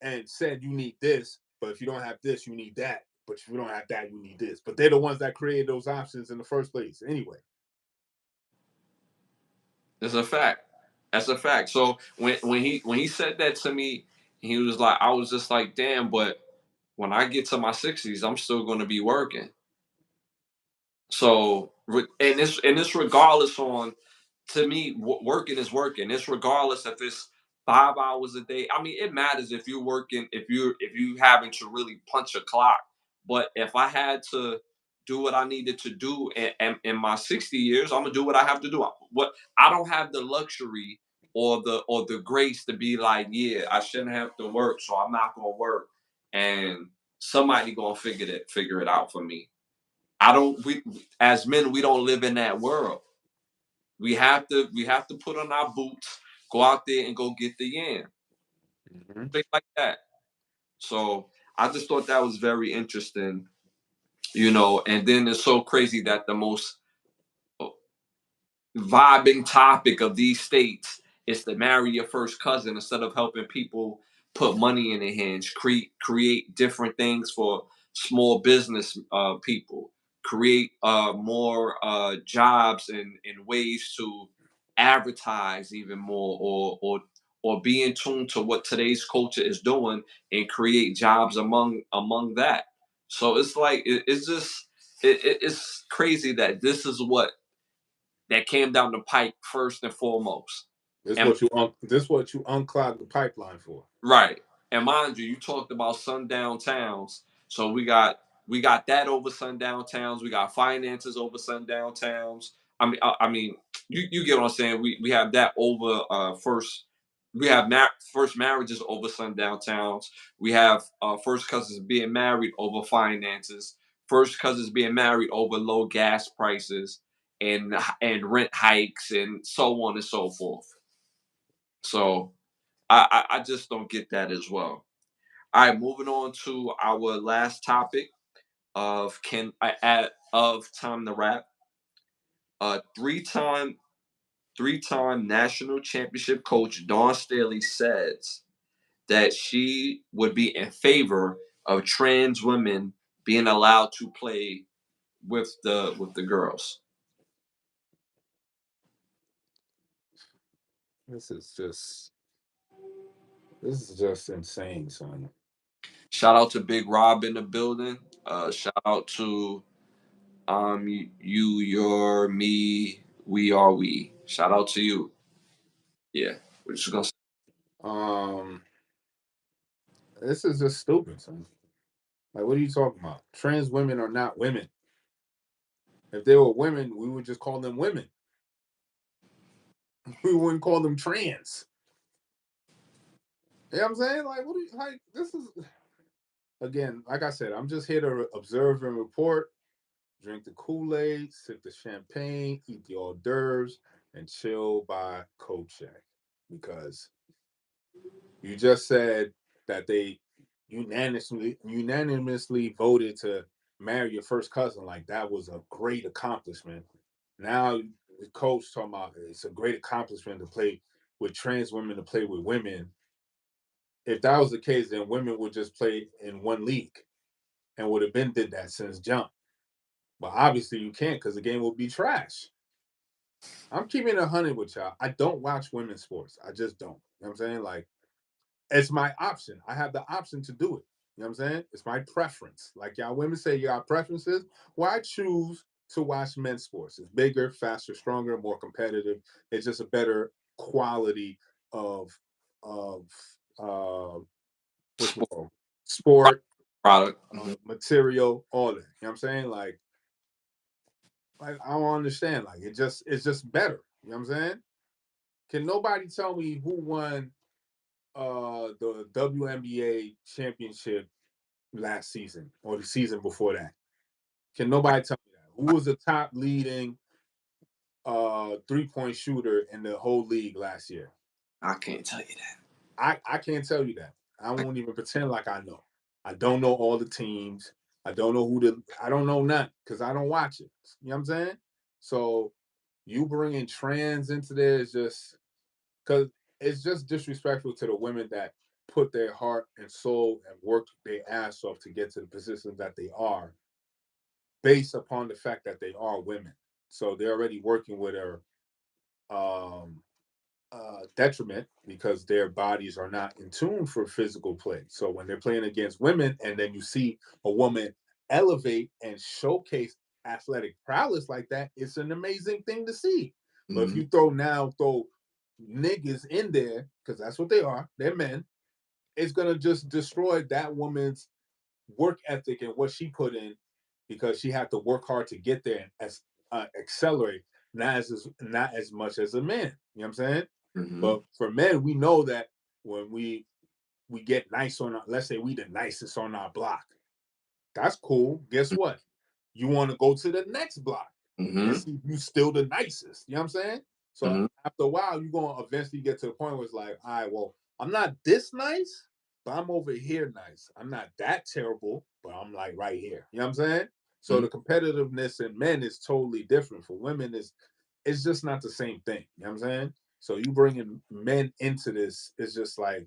and said you need this, but if you don't have this, you need that. But if you don't have that, you need this. But they're the ones that created those options in the first place. Anyway. It's a fact. That's a fact. So when he said that to me, he was like, I was just like, damn, but when I get to my 60s, I'm still gonna be working. So and this regardless on, to me, working is working. It's regardless if it's 5 hours a day. I mean, it matters if you're working, if you having to really punch a clock. But if I had to do what I needed to do in my 60 years, I'm gonna do what I have to do. I don't have the luxury or the grace to be like, yeah, I shouldn't have to work, so I'm not gonna work, and somebody gonna figure it out for me. We as men, we don't live in that world. We have to put on our boots, go out there and go get the yam. Things like that. So I just thought that was very interesting, and then it's so crazy that vibing topic of these states is to marry your first cousin instead of helping people put money in their hands, create different things for small business people, create more jobs and ways to advertise even more, or be in tune to what today's culture is doing and create jobs among that. So it's like it's just it's crazy that this is what that came down the pipe first and foremost. This And what you unclog the pipeline for. right. And mind you, you talked about sundown towns. So we got that over sundown towns. We got finances over sundown towns. I mean, you get what I'm saying. We have that over first. We have first marriages over sundown towns. We have first cousins being married over finances. First cousins being married over low gas prices and rent hikes and so on and so forth. So I just don't get that as well. All right, moving on to our last topic of can I add of time to rap. Three-time national championship coach Dawn Staley says that she would be in favor of trans women being allowed to play with the girls. This is just this is just insane, son. Shout out to Big Rob in the building. Shout out to you, you're me, we are we. Shout out to you. Yeah, we're just gonna. Um, this is just stupid, son. Like, what are you talking about? Trans women are not women. If they were women, we would just call them women. We wouldn't call them trans. You know what I'm saying? Like, what do you like? This is again, like I said, I'm just here to observe and report, drink the Kool-Aid, sip the champagne, eat the hors d'oeuvres, and chill by Kochek. Because you just said that they unanimously voted to marry your first cousin. Like that was a great accomplishment. Now the coach talking about it's a great accomplishment to play with trans women, to play with women. If that was the case, then women would just play in one league and would have been did that since jump. But obviously you can't because the game will be trash. I'm keeping it 100 with y'all. I don't watch women's sports. I just don't. You know what I'm saying? Like, it's my option. I have the option to do it. You know what I'm saying? It's my preference. Like y'all women say you got preferences. Well, I choose to watch men's sports. It's bigger, faster, stronger, more competitive. It's just a better quality of what's it called? Sport, Product. material, all that. You know what I'm saying? Like I don't understand. Like it's just better. You know what I'm saying? Can nobody tell me who won the WNBA championship last season or the season before that? Can nobody tell me that? Who was the top leading 3-point shooter in the whole league last year? I can't tell you that. I can't tell you that. I won't even pretend like I know. I don't know all the teams. I don't know I don't know none because I don't watch it. You know what I'm saying? So you bringing trans into there is just because it's just disrespectful to the women that put their heart and soul and work their ass off to get to the positions that they are, based upon the fact that they are women. So they're already working with her um, detriment because their bodies are not in tune for physical play. So when they're playing against women, and then you see a woman elevate and showcase athletic prowess like that, it's an amazing thing to see. Mm-hmm. But if you throw niggas in there, because that's what they are, they're men, it's gonna just destroy that woman's work ethic and what she put in, because she had to work hard to get there and accelerate, not as much as a man. You know what I'm saying? Mm-hmm. But for men, we know that when we get nice on let's say we the nicest on our block, that's cool. Guess what? You want to go to the next block and see if you still the nicest. You know what I'm saying? So after a while, you're going to eventually get to the point where it's like, all right, well, I'm not this nice, but I'm over here nice. I'm not that terrible, but I'm like right here. You know what I'm saying? So the competitiveness in men is totally different. For women, it's just not the same thing. You know what I'm saying? So you bringing men into this is just like,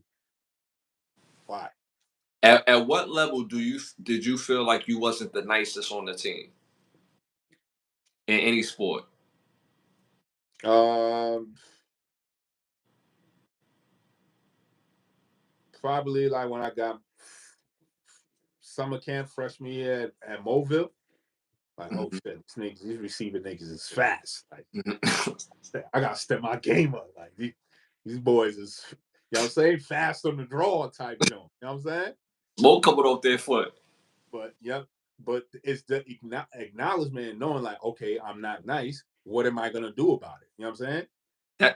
why? At what level did you feel like you wasn't the nicest on the team in any sport? Um, Probably like when I got summer camp freshman year at Mobile. Like, oh Mhm. shit, these receiving niggas is fast. Like, Mhm. I gotta step my game up. Like these boys is, you know what I'm saying, fast on the draw type joint. You know what I'm saying? Smoke coming off their foot. But yeah, but it's the acknowledgement and knowing like, okay, I'm not nice. What am I gonna do about it? You know what I'm saying?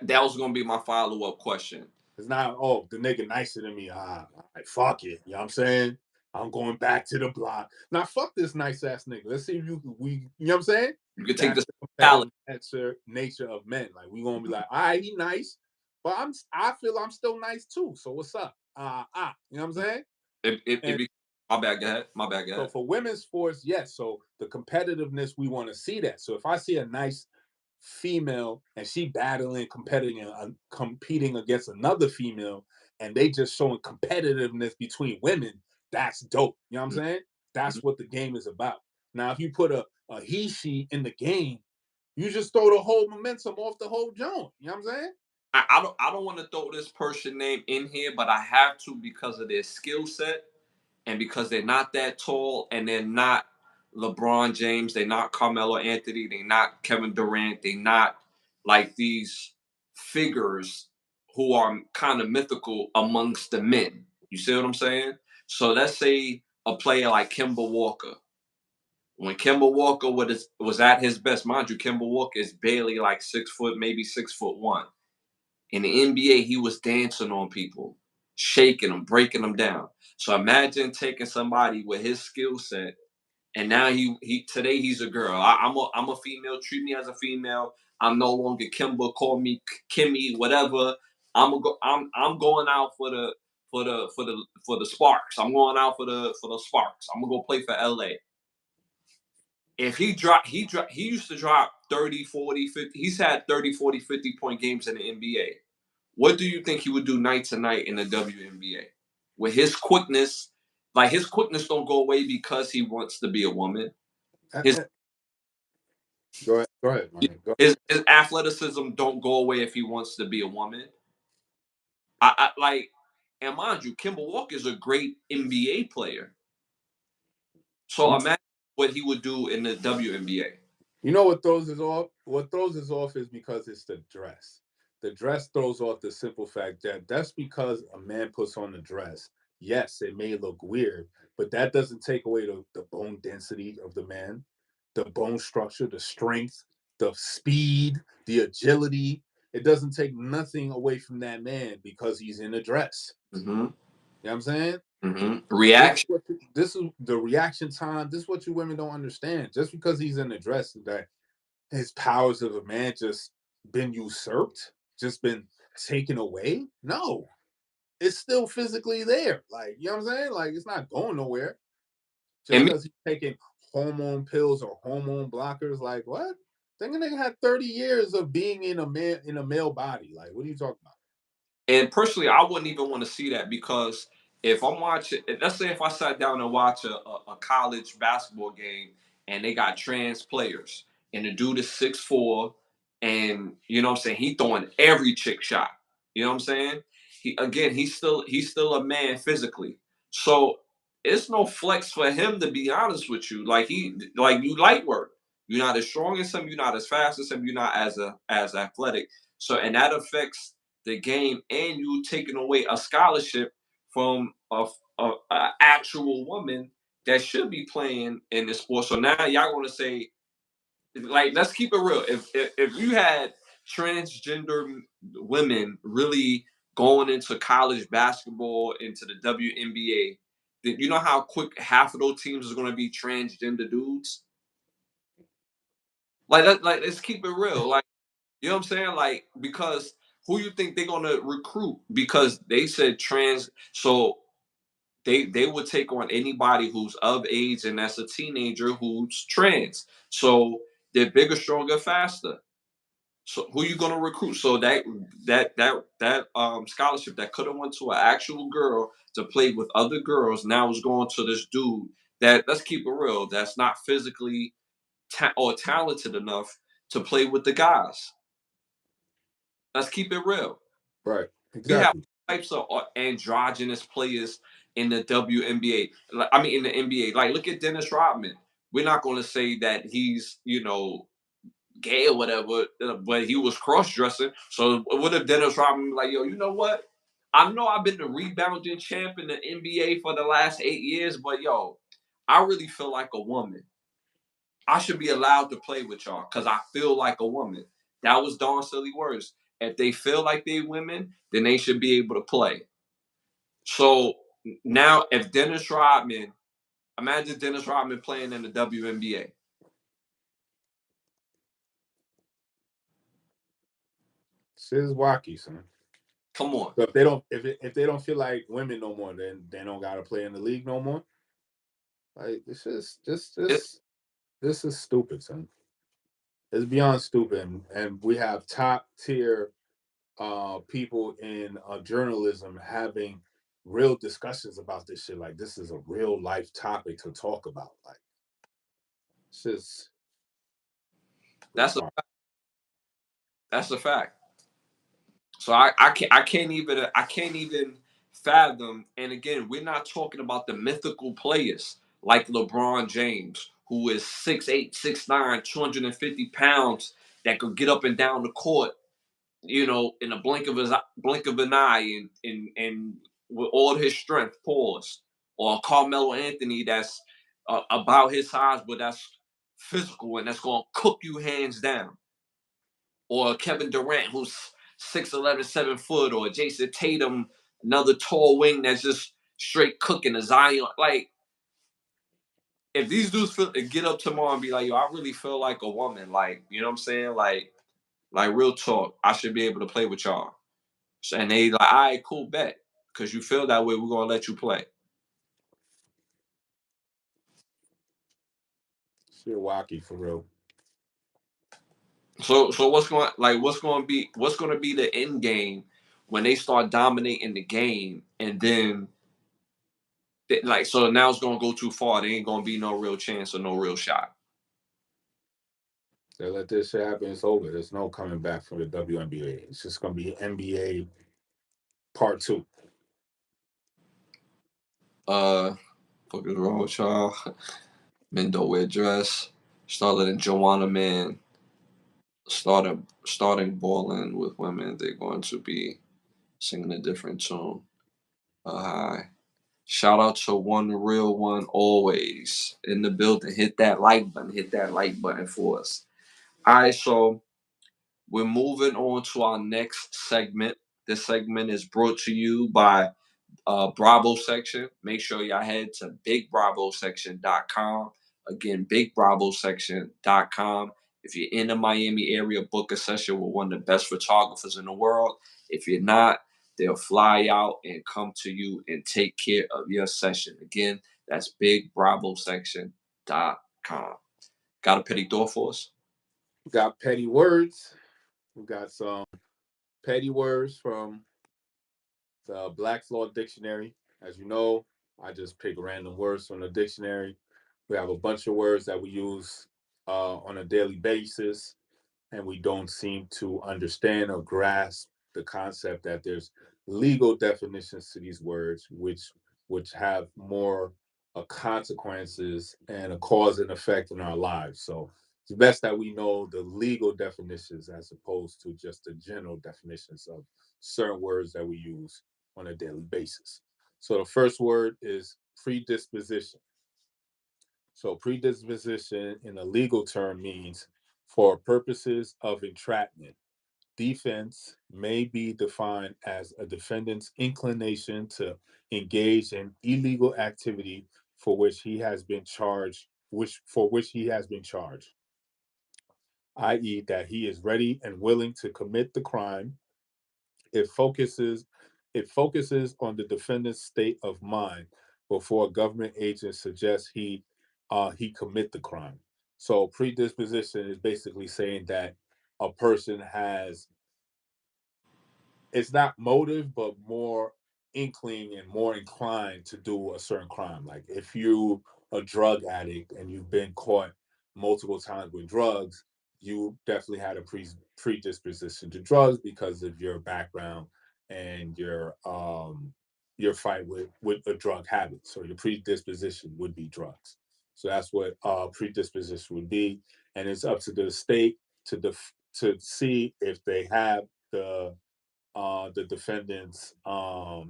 That was gonna be my follow-up question. It's not, oh, the nigga nicer than me. Like, fuck it. You know what I'm saying? I'm going back to the block. Now, fuck this nice ass nigga. Let's see if you know what I'm saying? You could take That's the the talent. competitive nature of men. Like, we gonna be like, all right, he nice, but I feel I'm still nice too. So what's up? You know what I'm saying? It And be, my bad, go ahead. My bad, go so ahead. for women's sports, yes. So the competitiveness, we want to see that. So if I see a nice female and she battling, competing against another female, and they just showing competitiveness between women, that's dope. You know what I'm saying? Mhm. That's what the game is about. Now, if you put a she in the game, you just throw the whole momentum off the whole joint. You know what I'm saying? I don't want to throw this person name in here, but I have to because of their skill set and because they're not that tall and they're not LeBron James, they're not Carmelo Anthony, they're not Kevin Durant, they're not like these figures who are kind of mythical amongst the men. You see what I'm saying? So let's say a player like Kemba Walker. When Kemba Walker was at his best, mind you, Kemba Walker is barely like 6 foot, maybe 6'1". In the NBA, he was dancing on people, shaking them, breaking them down. So imagine taking somebody with his skill set, and now he today he's a girl. I'm a female. Treat me as a female. I'm no longer Kimba. Call me Kimmy. Whatever. I'm going out for the Sparks. I'm going out for the Sparks. I'm gonna go play for LA. If he used to drop 30, 40, 50. He's had 30, 40, 50 point games in the NBA. What do you think he would do night to night in the WNBA? With his quickness, like his quickness don't go away because he wants to be a woman. His Go ahead, man. Go. his athleticism don't go away if he wants to be a woman. I like, and mind you, Kimber Walker is a great NBA player. So imagine what he would do in the WNBA. You know what throws us off? What throws us off is because it's the dress. The dress throws off the simple fact that that's because a man puts on a dress. Yes, it may look weird, but that doesn't take away the bone density of the man, the bone structure, the strength, the speed, the agility. It doesn't take nothing away from that man because he's in a dress. Mm-hmm. You know what I'm saying? Mm-hmm. Reaction. This is the reaction time. This is what you women don't understand. Just because he's in a dress, that his powers of a man just been usurped, just been taken away. No, it's still physically there. Like, you know what I'm saying? Like, it's not going nowhere just And because he's taking hormone pills or hormone blockers. Like, what? Think a nigga had 30 years of being in a male body. Like, what are you talking about? And personally, I wouldn't even want to see that because if I'm watching, let's say if I sat down and watch a college basketball game and they got trans players and the dude is 6'4", and you know what I'm saying, he throwing every chick shot. You know what I'm saying? He's still a man physically. So it's no flex for him, to be honest with you. Like you light work. You're not as strong as him, you're not as fast as him, you're not as athletic. So and that affects the game, and you taking away a scholarship from a actual woman that should be playing in this sport. So now y'all want to say, like, let's keep it real. If you had transgender women really going into college basketball, into the WNBA, then you know how quick half of those teams is going to be transgender dudes. Like let's keep it real. Like, you know what I'm saying? Like, because who you think they're gonna recruit? Because they said trans, so they would take on anybody who's of age and that's a teenager who's trans. So they're bigger, stronger, faster. So who you gonna recruit? So that scholarship that could have went to an actual girl to play with other girls now is going to this dude that, let's keep it real, that's not physically or talented enough to play with the guys. Let's keep it real. Right. We have Exactly. types of androgynous players in the WNBA. I mean, in the NBA. Like, look at Dennis Rodman. We're not going to say that he's, gay or whatever, but he was cross dressing. So what if Dennis Rodman be like, yo, you know what? I know I've been the rebounding champ in the NBA for the last 8 years, but yo, I really feel like a woman. I should be allowed to play with y'all because I feel like a woman. That was Don Silly words. If they feel like they women, then they should be able to play. So now, if Dennis Rodman, imagine Dennis Rodman playing in the WNBA. Shit is wacky, son. Come on. So if they don't feel like women no more, then they don't gotta play in the league no more. Like this is this is stupid, son. It's beyond stupid, and we have top tier people in journalism having real discussions about this shit. Like this is a real life topic to talk about. Like it's just That's a retarded. that's a fact. So I can't even fathom. And again, we're not talking about the mythical players like LeBron James, who is 6'8", 6'9", 250 pounds, that could get up and down the court, in a blink of an eye, and with all his strength. Pause. Or Carmelo Anthony, that's about his size, but that's physical and that's gonna cook you hands down. Or Kevin Durant, who's 6'11", 7 foot, or Jason Tatum, another tall wing that's just straight cooking a Zion. Like, if these dudes get up tomorrow and be like, yo, I really feel like a woman, like, you know what I'm saying? Like real talk, I should be able to play with y'all. And they like, all right, cool, bet. Because you feel that way, we're gonna let you play. Shit wacky for real. So what's gonna be the end game when they start dominating the game, and then like, so now it's gonna go too far. There ain't gonna be no real chance or no real shot. They let this shit happen. It's over. There's no coming back from the WNBA. It's just gonna be NBA Part 2. Fuck is wrong with y'all? Men don't wear dress. Starlet and Joanna Man starting balling with women. They're going to be singing a different tune. Hi. Shout out to one real one always in the building. Hit that like button. Hit that like button for us. All right, so we're moving on to our next segment. This segment is brought to you by Bravo Section. Make sure y'all head to bigbravosection.com. Again, bigbravosection.com. If you're in the Miami area, book a session with one of the best photographers in the world. If you're not, they'll fly out and come to you and take care of your session. Again, that's bigbravosection.com. Got a petty thought for us? We got petty words. We got some petty words from the Black's Law Dictionary. As you know, I just pick random words from the dictionary. We have a bunch of words that we use on a daily basis, and we don't seem to understand or grasp the concept that there's legal definitions to these words, which have more consequences and a cause and effect in our lives. So it's best that we know the legal definitions as opposed to just the general definitions of certain words that we use on a daily basis. So the first word is predisposition. So predisposition in a legal term means for purposes of entrapment. Defense may be defined as a defendant's inclination to engage in illegal activity for which he has been charged, i.e., that he is ready and willing to commit the crime. It focuses it focuses on the defendant's state of mind before a government agent suggests he commit the crime. So predisposition is basically saying that a person has, it's not motive, but more inkling and more inclined to do a certain crime. Like if you a drug addict and you've been caught multiple times with drugs, you definitely had a predisposition to drugs because of your background and your fight with a drug habit. So your predisposition would be drugs. So that's what predisposition would be, and it's up to the state to see if they have the defendant's try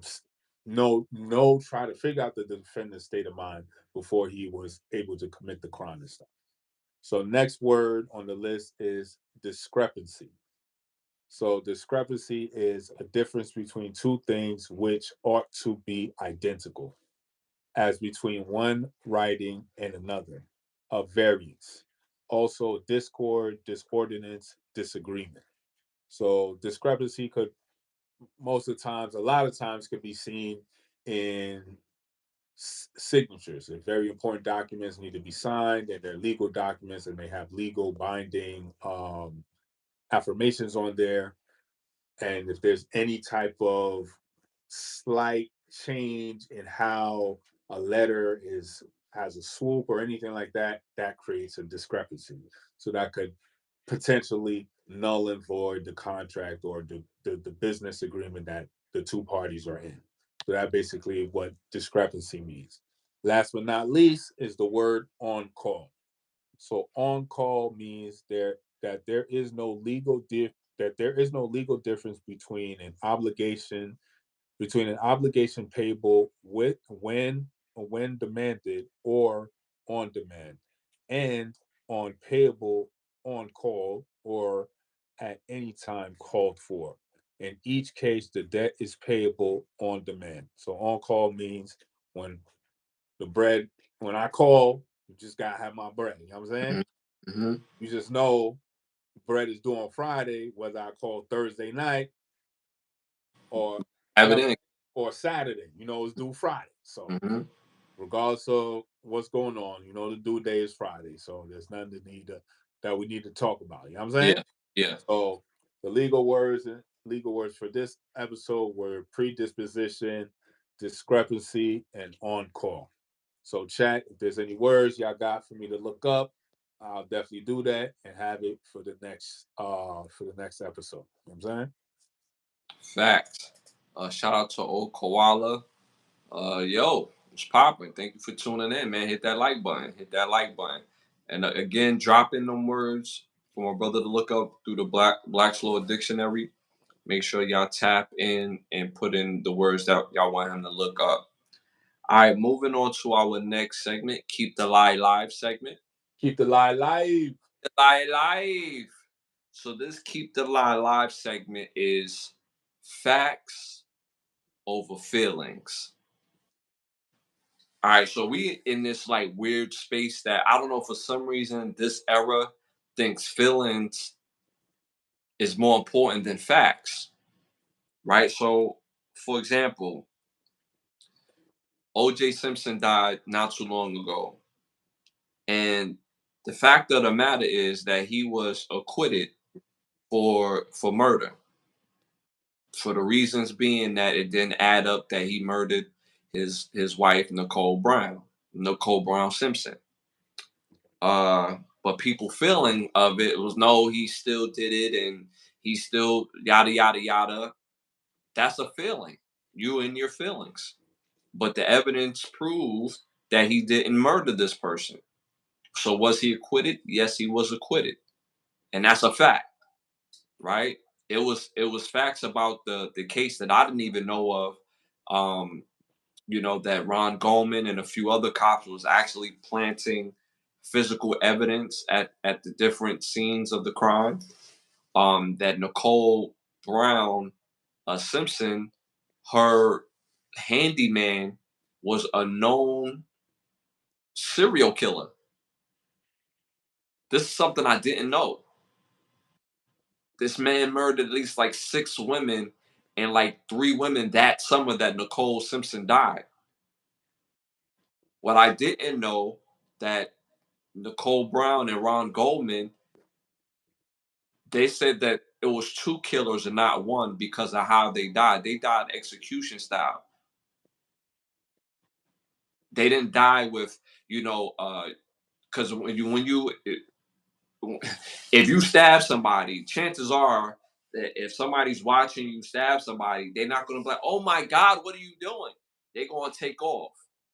to figure out the defendant's state of mind before he was able to commit the crime and stuff. So next word on the list is discrepancy. So discrepancy is a difference between two things which ought to be identical, as between one writing and another. A variance. Also discord, disordinance, disagreement. So discrepancy could most of the times, a lot of times, could be seen in signatures. If very important documents need to be signed, and they're legal documents, and they have legal binding affirmations on there. And if there's any type of slight change in how a letter is has a swoop or anything like that, that creates a discrepancy. So that could potentially null and void the contract or the business agreement that the two parties are in. So that basically what discrepancy means. Last but not least is the word on call. So on call means there is no legal difference between an obligation payable with when demanded or on demand, and on payable on call or at any time called for. In each case, the debt is payable on demand. So on call means when the bread, when I call, you just gotta have my bread. You know what I'm saying? Mm-hmm. You just know bread is due on Friday, whether I call Thursday night or Evident. or Saturday. It's due Friday. So Mm-hmm. regardless of what's going on, the due day is Friday. So there's nothing that we need to talk about. You know what I'm saying? Yeah. Yeah. So the legal words for this episode were predisposition, discrepancy, and on call. So chat, if there's any words y'all got for me to look up, I'll definitely do that and have it for the next episode. You know what I'm saying? Facts. Shout out to old Koala. Yo, it's popping. Thank you for tuning in, man. Hit that like button. Hit that like button. And again, drop in them words for my brother to look up through the Black's Law Dictionary. Make sure y'all tap in and put in the words that y'all want him to look up. All right, moving on to our next segment, Keep the Lie Live segment. Keep the lie live. The Lie Live. So this Keep the Lie Live segment is facts over feelings. All right, so we in this like weird space that I don't know, for some reason this era thinks feelings is more important than facts, right? So, for example, O.J. Simpson died not too long ago, and the fact of the matter is that he was acquitted for murder, for the reasons being that it didn't add up that he murdered his wife Nicole Brown Simpson. But people feeling of it was no, he still did it, and he still yada yada yada. That's a feeling. You and your feelings. But the evidence proves that he didn't murder this person. So was he acquitted? Yes, he was acquitted. And that's a fact, right? It was facts about the case that I didn't even know of. That Ron Goldman and a few other cops was actually planting physical evidence at the different scenes of the crime. That Nicole Brown Simpson, her handyman, was a known serial killer. This is something I didn't know. This man murdered at least like 6 women, and like 3 women that summer that Nicole Simpson died. What I didn't know, that Nicole Brown and Ron Goldman they said that it was two killers and not one because of how they died. They died execution style. They didn't die with, because when you if you stab somebody, chances are that if somebody's watching you stab somebody, they're not going to be like, "Oh my God, what are you doing?" They're going to take off.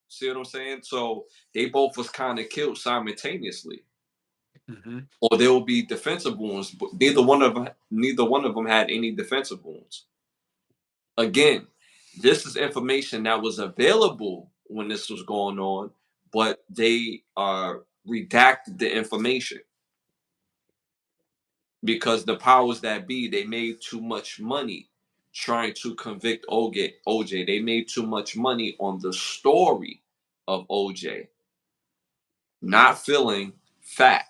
See what I'm saying? So they both was kind of killed simultaneously, or there will be defensive wounds, but neither one of them had any defensive wounds. Again, this is information that was available when this was going on, but they redacted the information because the powers that be, they made too much money trying to convict OJ. They made too much money on the story of OJ, not feeling fact.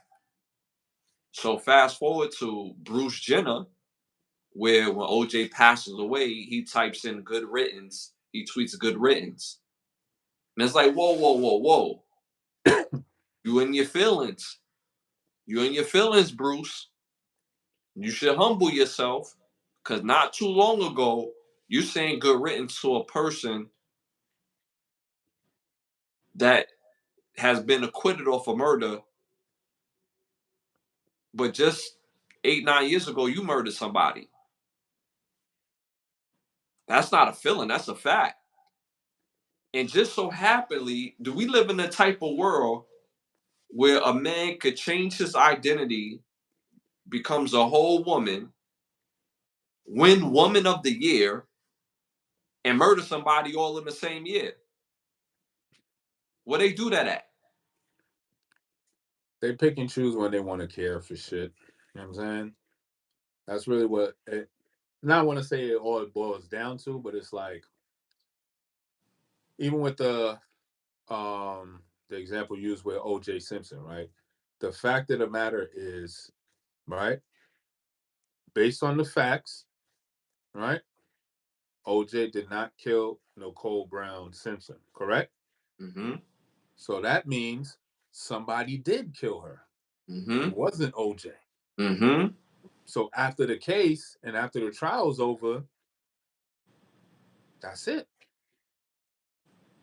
So fast forward to Bruce Jenner, where when OJ passes away, he types in good riddance. He tweets good riddance. And it's like, whoa, whoa, whoa, whoa. You in your feelings. You in your feelings, Bruce. You should humble yourself. Because not too long ago, you saying good riddance to a person that has been acquitted of a murder, but just 8, 9 years ago, you murdered somebody. That's not a feeling, that's a fact. And just so happily, do we live in a type of world where a man could change his identity, becomes a whole woman, win Woman of the Year, and murder somebody all in the same year? Where they do that at? They pick and choose when they want to care for shit. You know what I'm saying? That's really what it, not want to say it all it boils down to, but it's like even with the example used with O.J. Simpson, right? The fact of the matter is, right, based on the facts, right, O.J. did not kill Nicole Brown Simpson, correct? Mm-hmm. So that means somebody did kill her. Mm-hmm. It wasn't O.J. Mm-hmm. So after the case and after the trial's over, that's it.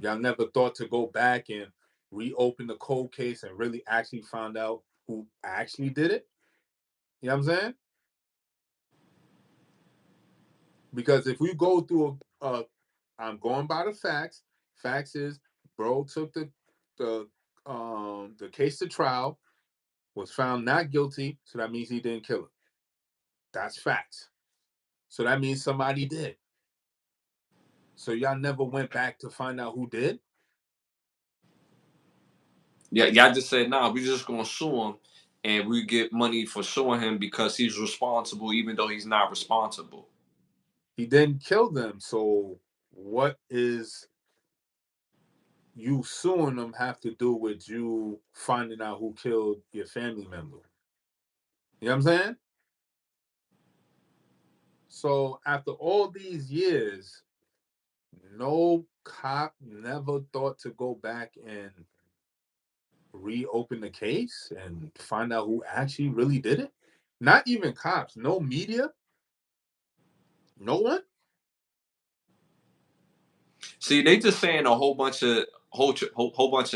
Y'all never thought to go back and reopen the cold case and really actually find out who actually did it? You know what I'm saying? Because if we go through I'm going by the facts. Facts is bro took the the case to trial, was found not guilty, so that means he didn't kill her. That's facts. So that means somebody did. So y'all never went back to find out who did? Yeah, y'all just said, nah, we just gonna sue him and we get money for suing him because he's responsible, even though he's not responsible. He didn't kill them. So what is you suing them have to do with you finding out who killed your family member? You know what I'm saying? So after all these years, no cop never thought to go back and reopen the case and find out who actually really did it. Not even cops, no media, no one. See, they just saying a whole bunch of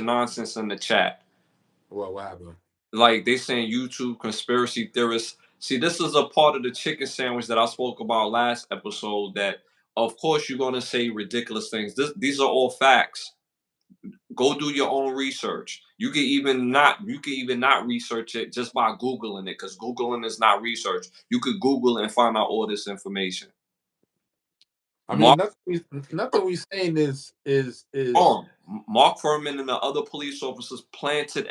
nonsense in the chat. Well, what happened? Like they saying YouTube conspiracy theorists. See, this is a part of the chicken sandwich that I spoke about last episode. That of course you're gonna say ridiculous things. These are all facts. Go do your own research. You can even not research it just by googling it, because googling is not research. You could Google and find out all this information. I mean, Mark nothing we saying is wrong. Mark Furman and the other police officers planted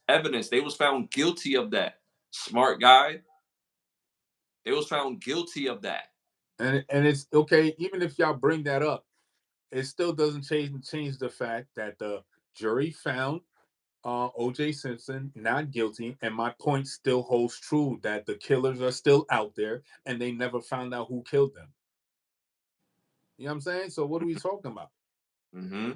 evidence. They was found guilty of that. Smart guy. They was found guilty of that. and it's okay. Even if y'all bring that up, it still doesn't change the fact that the jury found O.J. Simpson not guilty, and my point still holds true that the killers are still out there, and they never found out who killed them. You know what I'm saying? So what are we talking about? Mm-hmm.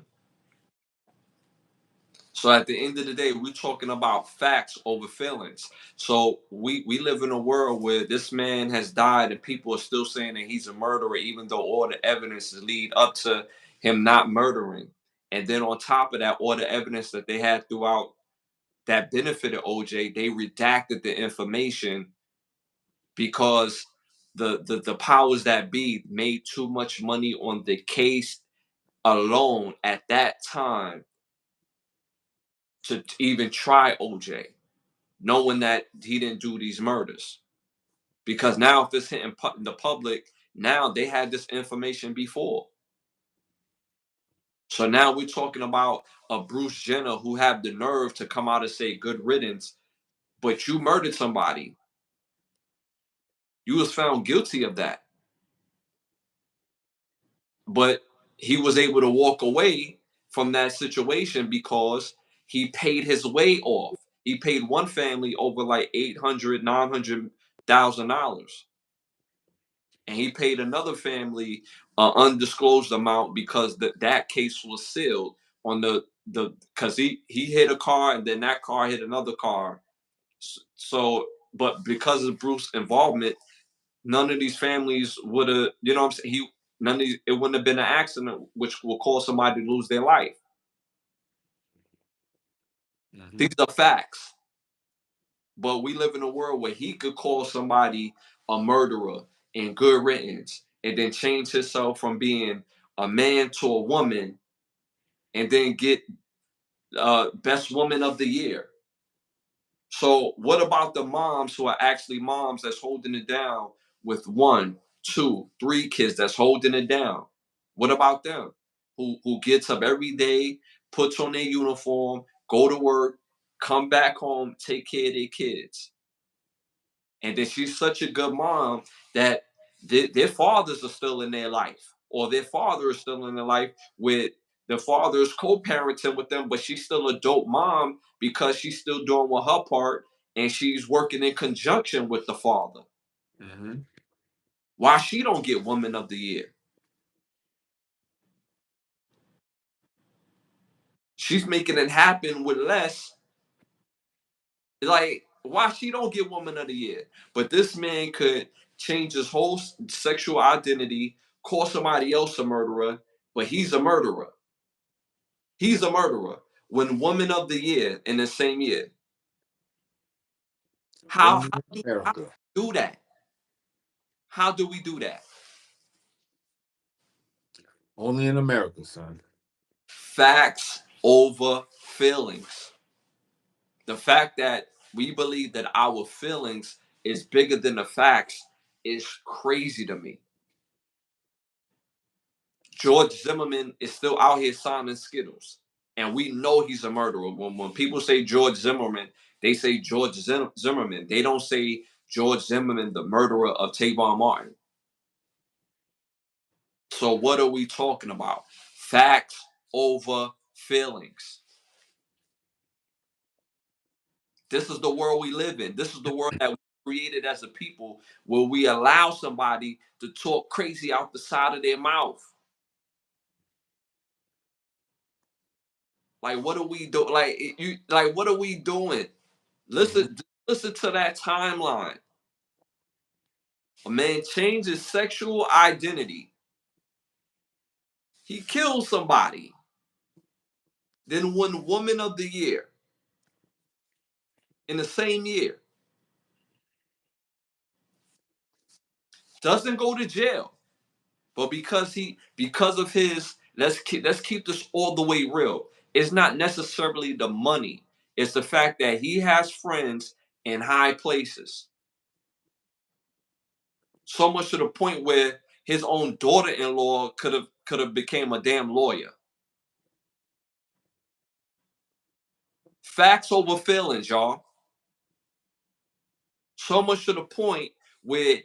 So at the end of the day, we're talking about facts over feelings. So we live in a world where this man has died and people are still saying that he's a murderer, even though all the evidence lead up to him not murdering. And then on top of that, all the evidence that they had throughout that benefited OJ, they redacted the information because the powers that be made too much money on the case alone at that time to even try OJ, knowing that he didn't do these murders. Because now, if it's hitting the public, now they had this information before. So now we're talking about a Bruce Jenner who had the nerve to come out and say good riddance, but you murdered somebody. You was found guilty of that. But he was able to walk away from that situation because he paid his way off. He paid one family over like $800,000, $900,000, and he paid another family an undisclosed amount because that case was sealed on the because he hit a car and then that car hit another car. So, but because of Bruce's involvement, none of these families would have, you know what I'm saying? None of these, it wouldn't have been an accident which will cause somebody to lose their life. Mm-hmm. These are facts. But we live in a world where he could call somebody a murderer in good riddance and then change himself from being a man to a woman and then get best woman of the year. So what about the moms who are actually moms that's holding it down with 1, 2, 3 kids that's holding it down? What about them? Who gets up every day, puts on their uniform, go to work, come back home, take care of their kids. And then she's such a good mom that their fathers are still in their life, or their father is still in their life with the father is co-parenting with them, but she's still a dope mom because she's still doing with her part and she's working in conjunction with the father. Mm-hmm. Why she don't get woman of the year? She's making it happen with less. Like, why she don't get woman of the year? But this man could change his whole sexual identity, call somebody else a murderer, but he's a murderer. He's a murderer. When woman of the year in the same year. How, Only how, in how America. do we do that? How do we do that? Only in America, son. Facts over feelings. The fact that we believe that our feelings is bigger than the facts is crazy to me. George Zimmerman is still out here signing Skittles. And we know he's a murderer. When people say George Zimmerman, they say George Zimmerman. They don't say George Zimmerman, the murderer of Trayvon Martin. So what are we talking about? Facts over feelings. This is the world we live in. This is the world that we created as a people where we allow somebody to talk crazy out the side of their mouth. Like, what are we doing? What are we doing? Listen to that timeline. A man changes sexual identity. He kills somebody. Then won Woman of the Year in the same year. Doesn't go to jail, but because of his let's keep this all the way real. It's not necessarily the money. It's the fact that he has friends in high places. So much to the point where his own daughter-in-law could have became a damn lawyer. Facts over feelings, y'all. So much to the point where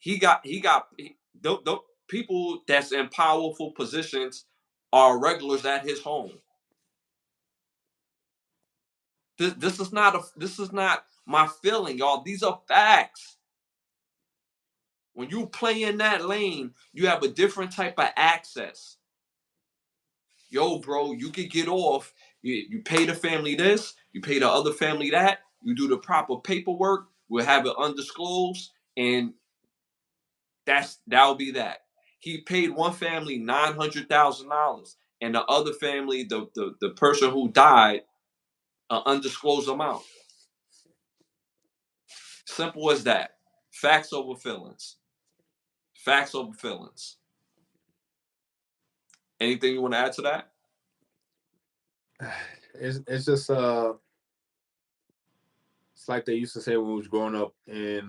the people that's in powerful positions are regulars at his home. This is not my feeling, y'all. These are facts. When you play in that lane, you have a different type of access. Yo, bro, you could get off. You pay the family this, you pay the other family that, you do the proper paperwork, we'll have it undisclosed, and that'll be that. He paid one family $900,000, and the other family, the person who died, an undisclosed amount. Simple as that. Facts over feelings. Facts over feelings. Anything you want to add to that? It's just it's like they used to say when we was growing up here,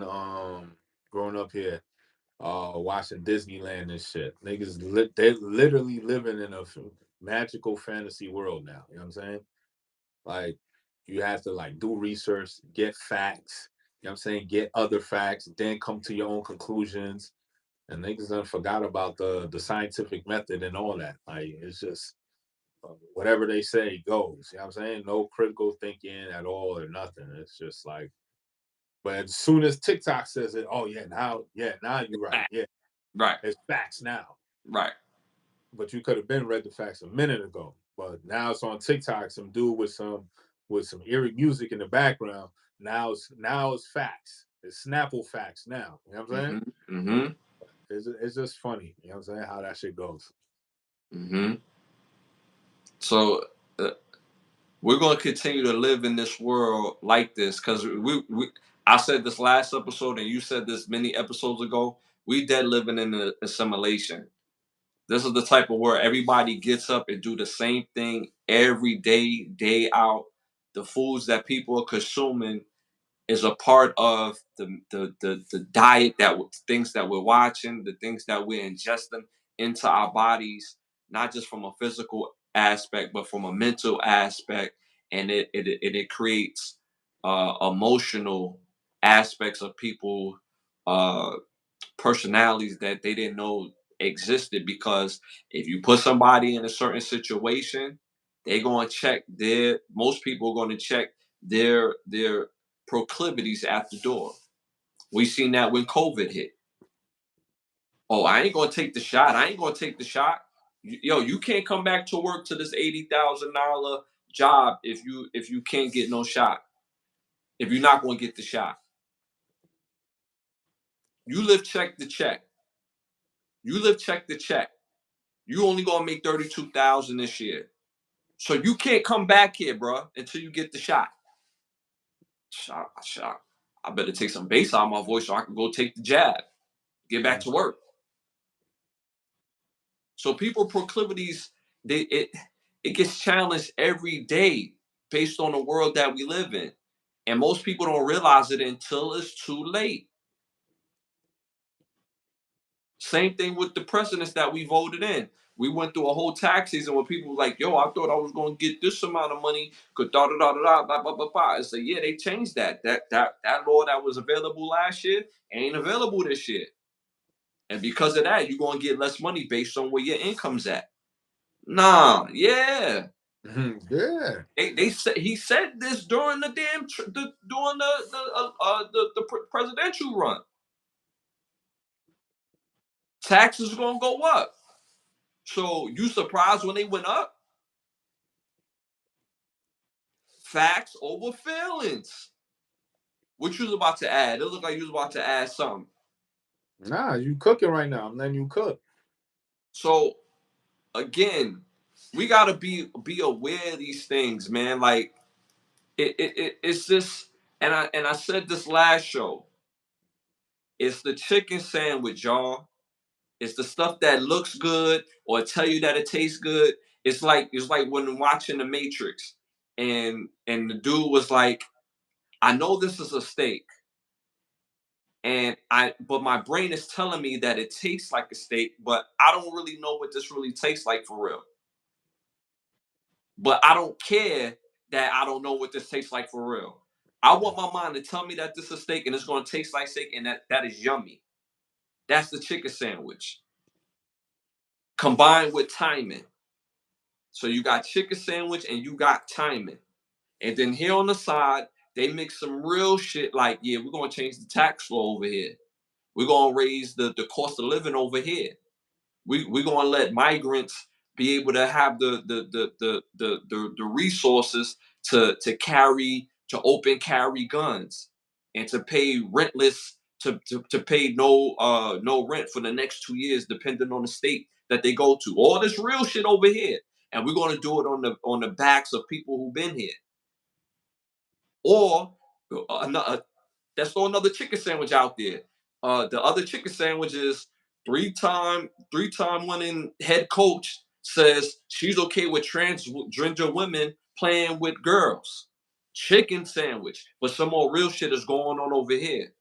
watching Disneyland and shit. Niggas they're literally living in a magical fantasy world now. You know what I'm saying? Like, you have to like do research, get facts, you know what I'm saying, get other facts, then come to your own conclusions. And niggas done forgot about the scientific method and all that. Like, it's just whatever they say goes. You know what I'm saying? No critical thinking at all or nothing. It's just like, but as soon as TikTok says it, oh now you're right. Yeah, Right. it's facts now. Right. But you could have been read the facts a minute ago. But now it's on TikTok, some dude with some eerie music in the background. Now it's facts. It's Snapple facts now. You know what I'm saying? Mm-hmm. It's just funny. You know what I'm saying? How that shit goes. Mm-hmm. So we're going to continue to live in this world like this because I said this last episode and you said this many episodes ago. We dead living in an assimilation. This is the type of world everybody gets up and do the same thing every day, day out. The foods that people are consuming is a part of the diet things that we're watching, the things that we're ingesting into our bodies, not just from a physical aspect, but from a mental aspect, and it creates emotional aspects of people, uh, personalities that they didn't know existed. Because if you put somebody in a certain situation, they're going to check most people are going to check their proclivities at the door. We seen that when COVID hit. Oh, I ain't gonna take the shot. I ain't gonna take the shot. Yo, you can't come back to work to this $80,000 job if you can't get no shot. If you're not gonna get the shot, you live check to check. You live check to check. You only gonna make 32,000 this year, so you can't come back here, bro, until you get the shot. Shot. I better take some bass out of my voice so I can go take the jab, get back to work. So people proclivities, it gets challenged every day based on the world that we live in. And most people don't realize it until it's too late. Same thing with the presidents that we voted in. We went through a whole tax season where people were like, yo, I thought I was going to get this amount of money. Could da da da da da blah blah blah blah. It's like, yeah, they changed that. That law that was available last year ain't available this year. And because of that, you're going to get less money based on where your income's at. Nah, yeah. Yeah. They said he said this during the during the presidential run. Taxes are gonna go up. So you surprised when they went up? Facts over feelings. What you was about to add? It looked like you was about to add something. Nah, you cooking right now. I'm letting you cook. So again, we gotta be aware of these things, man. Like it's this, and I said this last show. It's the chicken sandwich, y'all. It's the stuff that looks good or tell you that it tastes good. It's like when watching The Matrix, and the dude was like, I know this is a steak, but my brain is telling me that it tastes like a steak, but I don't really know what this really tastes like for real. But I don't care that I don't know what this tastes like for real. I want my mind to tell me that this is a steak and it's going to taste like steak and that is yummy. That's the chicken sandwich combined with timing. So you got chicken sandwich and you got timing. And then here on the side, they mix some real shit like, yeah, we're going to change the tax law over here. We're going to raise the cost of living over here. We're going to let migrants be able to have the resources to open carry guns and to pay rentless to pay no rent for the next 2 years, depending on the state that they go to. All this real shit over here, and we're gonna do it on the backs of people who've been here. Or another, let's throw another chicken sandwich out there. The other chicken sandwich is three-time winning head coach says she's okay with transgender women playing with girls. Chicken sandwich, but some more real shit is going on over here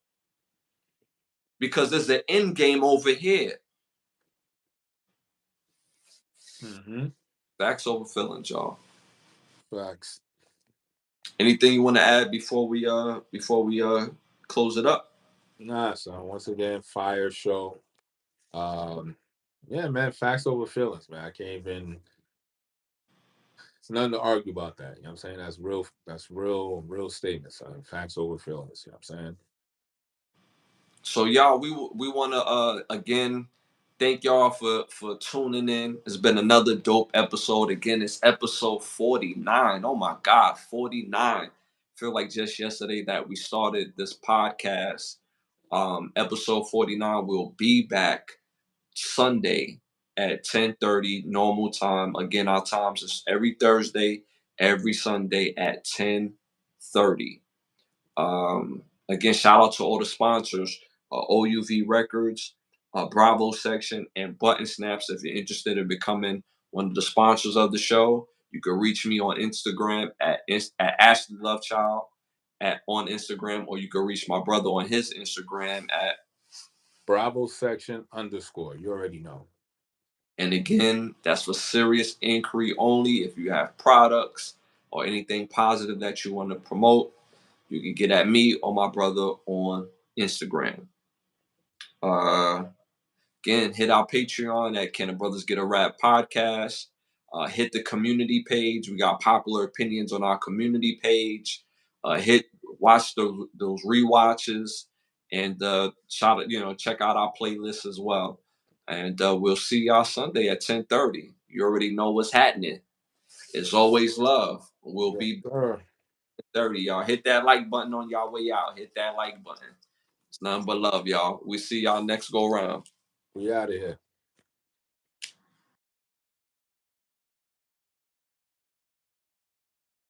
because there's an end game over here. Mm-hmm. Facts over feelings, y'all. Facts. Anything you want to add before we close it up? Nah, so once again, fire show. Yeah, man, facts over feelings, man. I can't even. It's nothing to argue about that. You know what I'm saying? That's real statements. Facts over feelings. You know what I'm saying? So y'all, we want to again thank y'all for tuning in. It's been another dope episode. Again, it's episode 49. Oh my God, 49. Feel like just yesterday that we started this podcast. Episode 49 will be back Sunday at 10:30 normal time. Again, our times is every Thursday, every Sunday at 10:30. Again, shout out to all the sponsors, OUV Records, Bravo Section, and Button Snaps. If you're interested in becoming one of the sponsors of the show, you can reach me on Instagram at Ashley Lovechild on Instagram, or you can reach my brother on his Instagram at Bravo section _ You already know. And again, that's for serious inquiry only. If you have products or anything positive that you want to promote, you can get at me or my brother on Instagram. Again, hit our Patreon at Can the Brothas Get a Rap Podcast. Hit the community page. We got popular opinions on our community page. Watch those rewatches, and check out our playlist as well. And we'll see y'all Sunday at 10:30. You already know what's happening. It's always love. We'll be 30, y'all. Hit that like button on y'all way out. Hit that like button. It's nothing but love, y'all. We see y'all next go round. We out of here.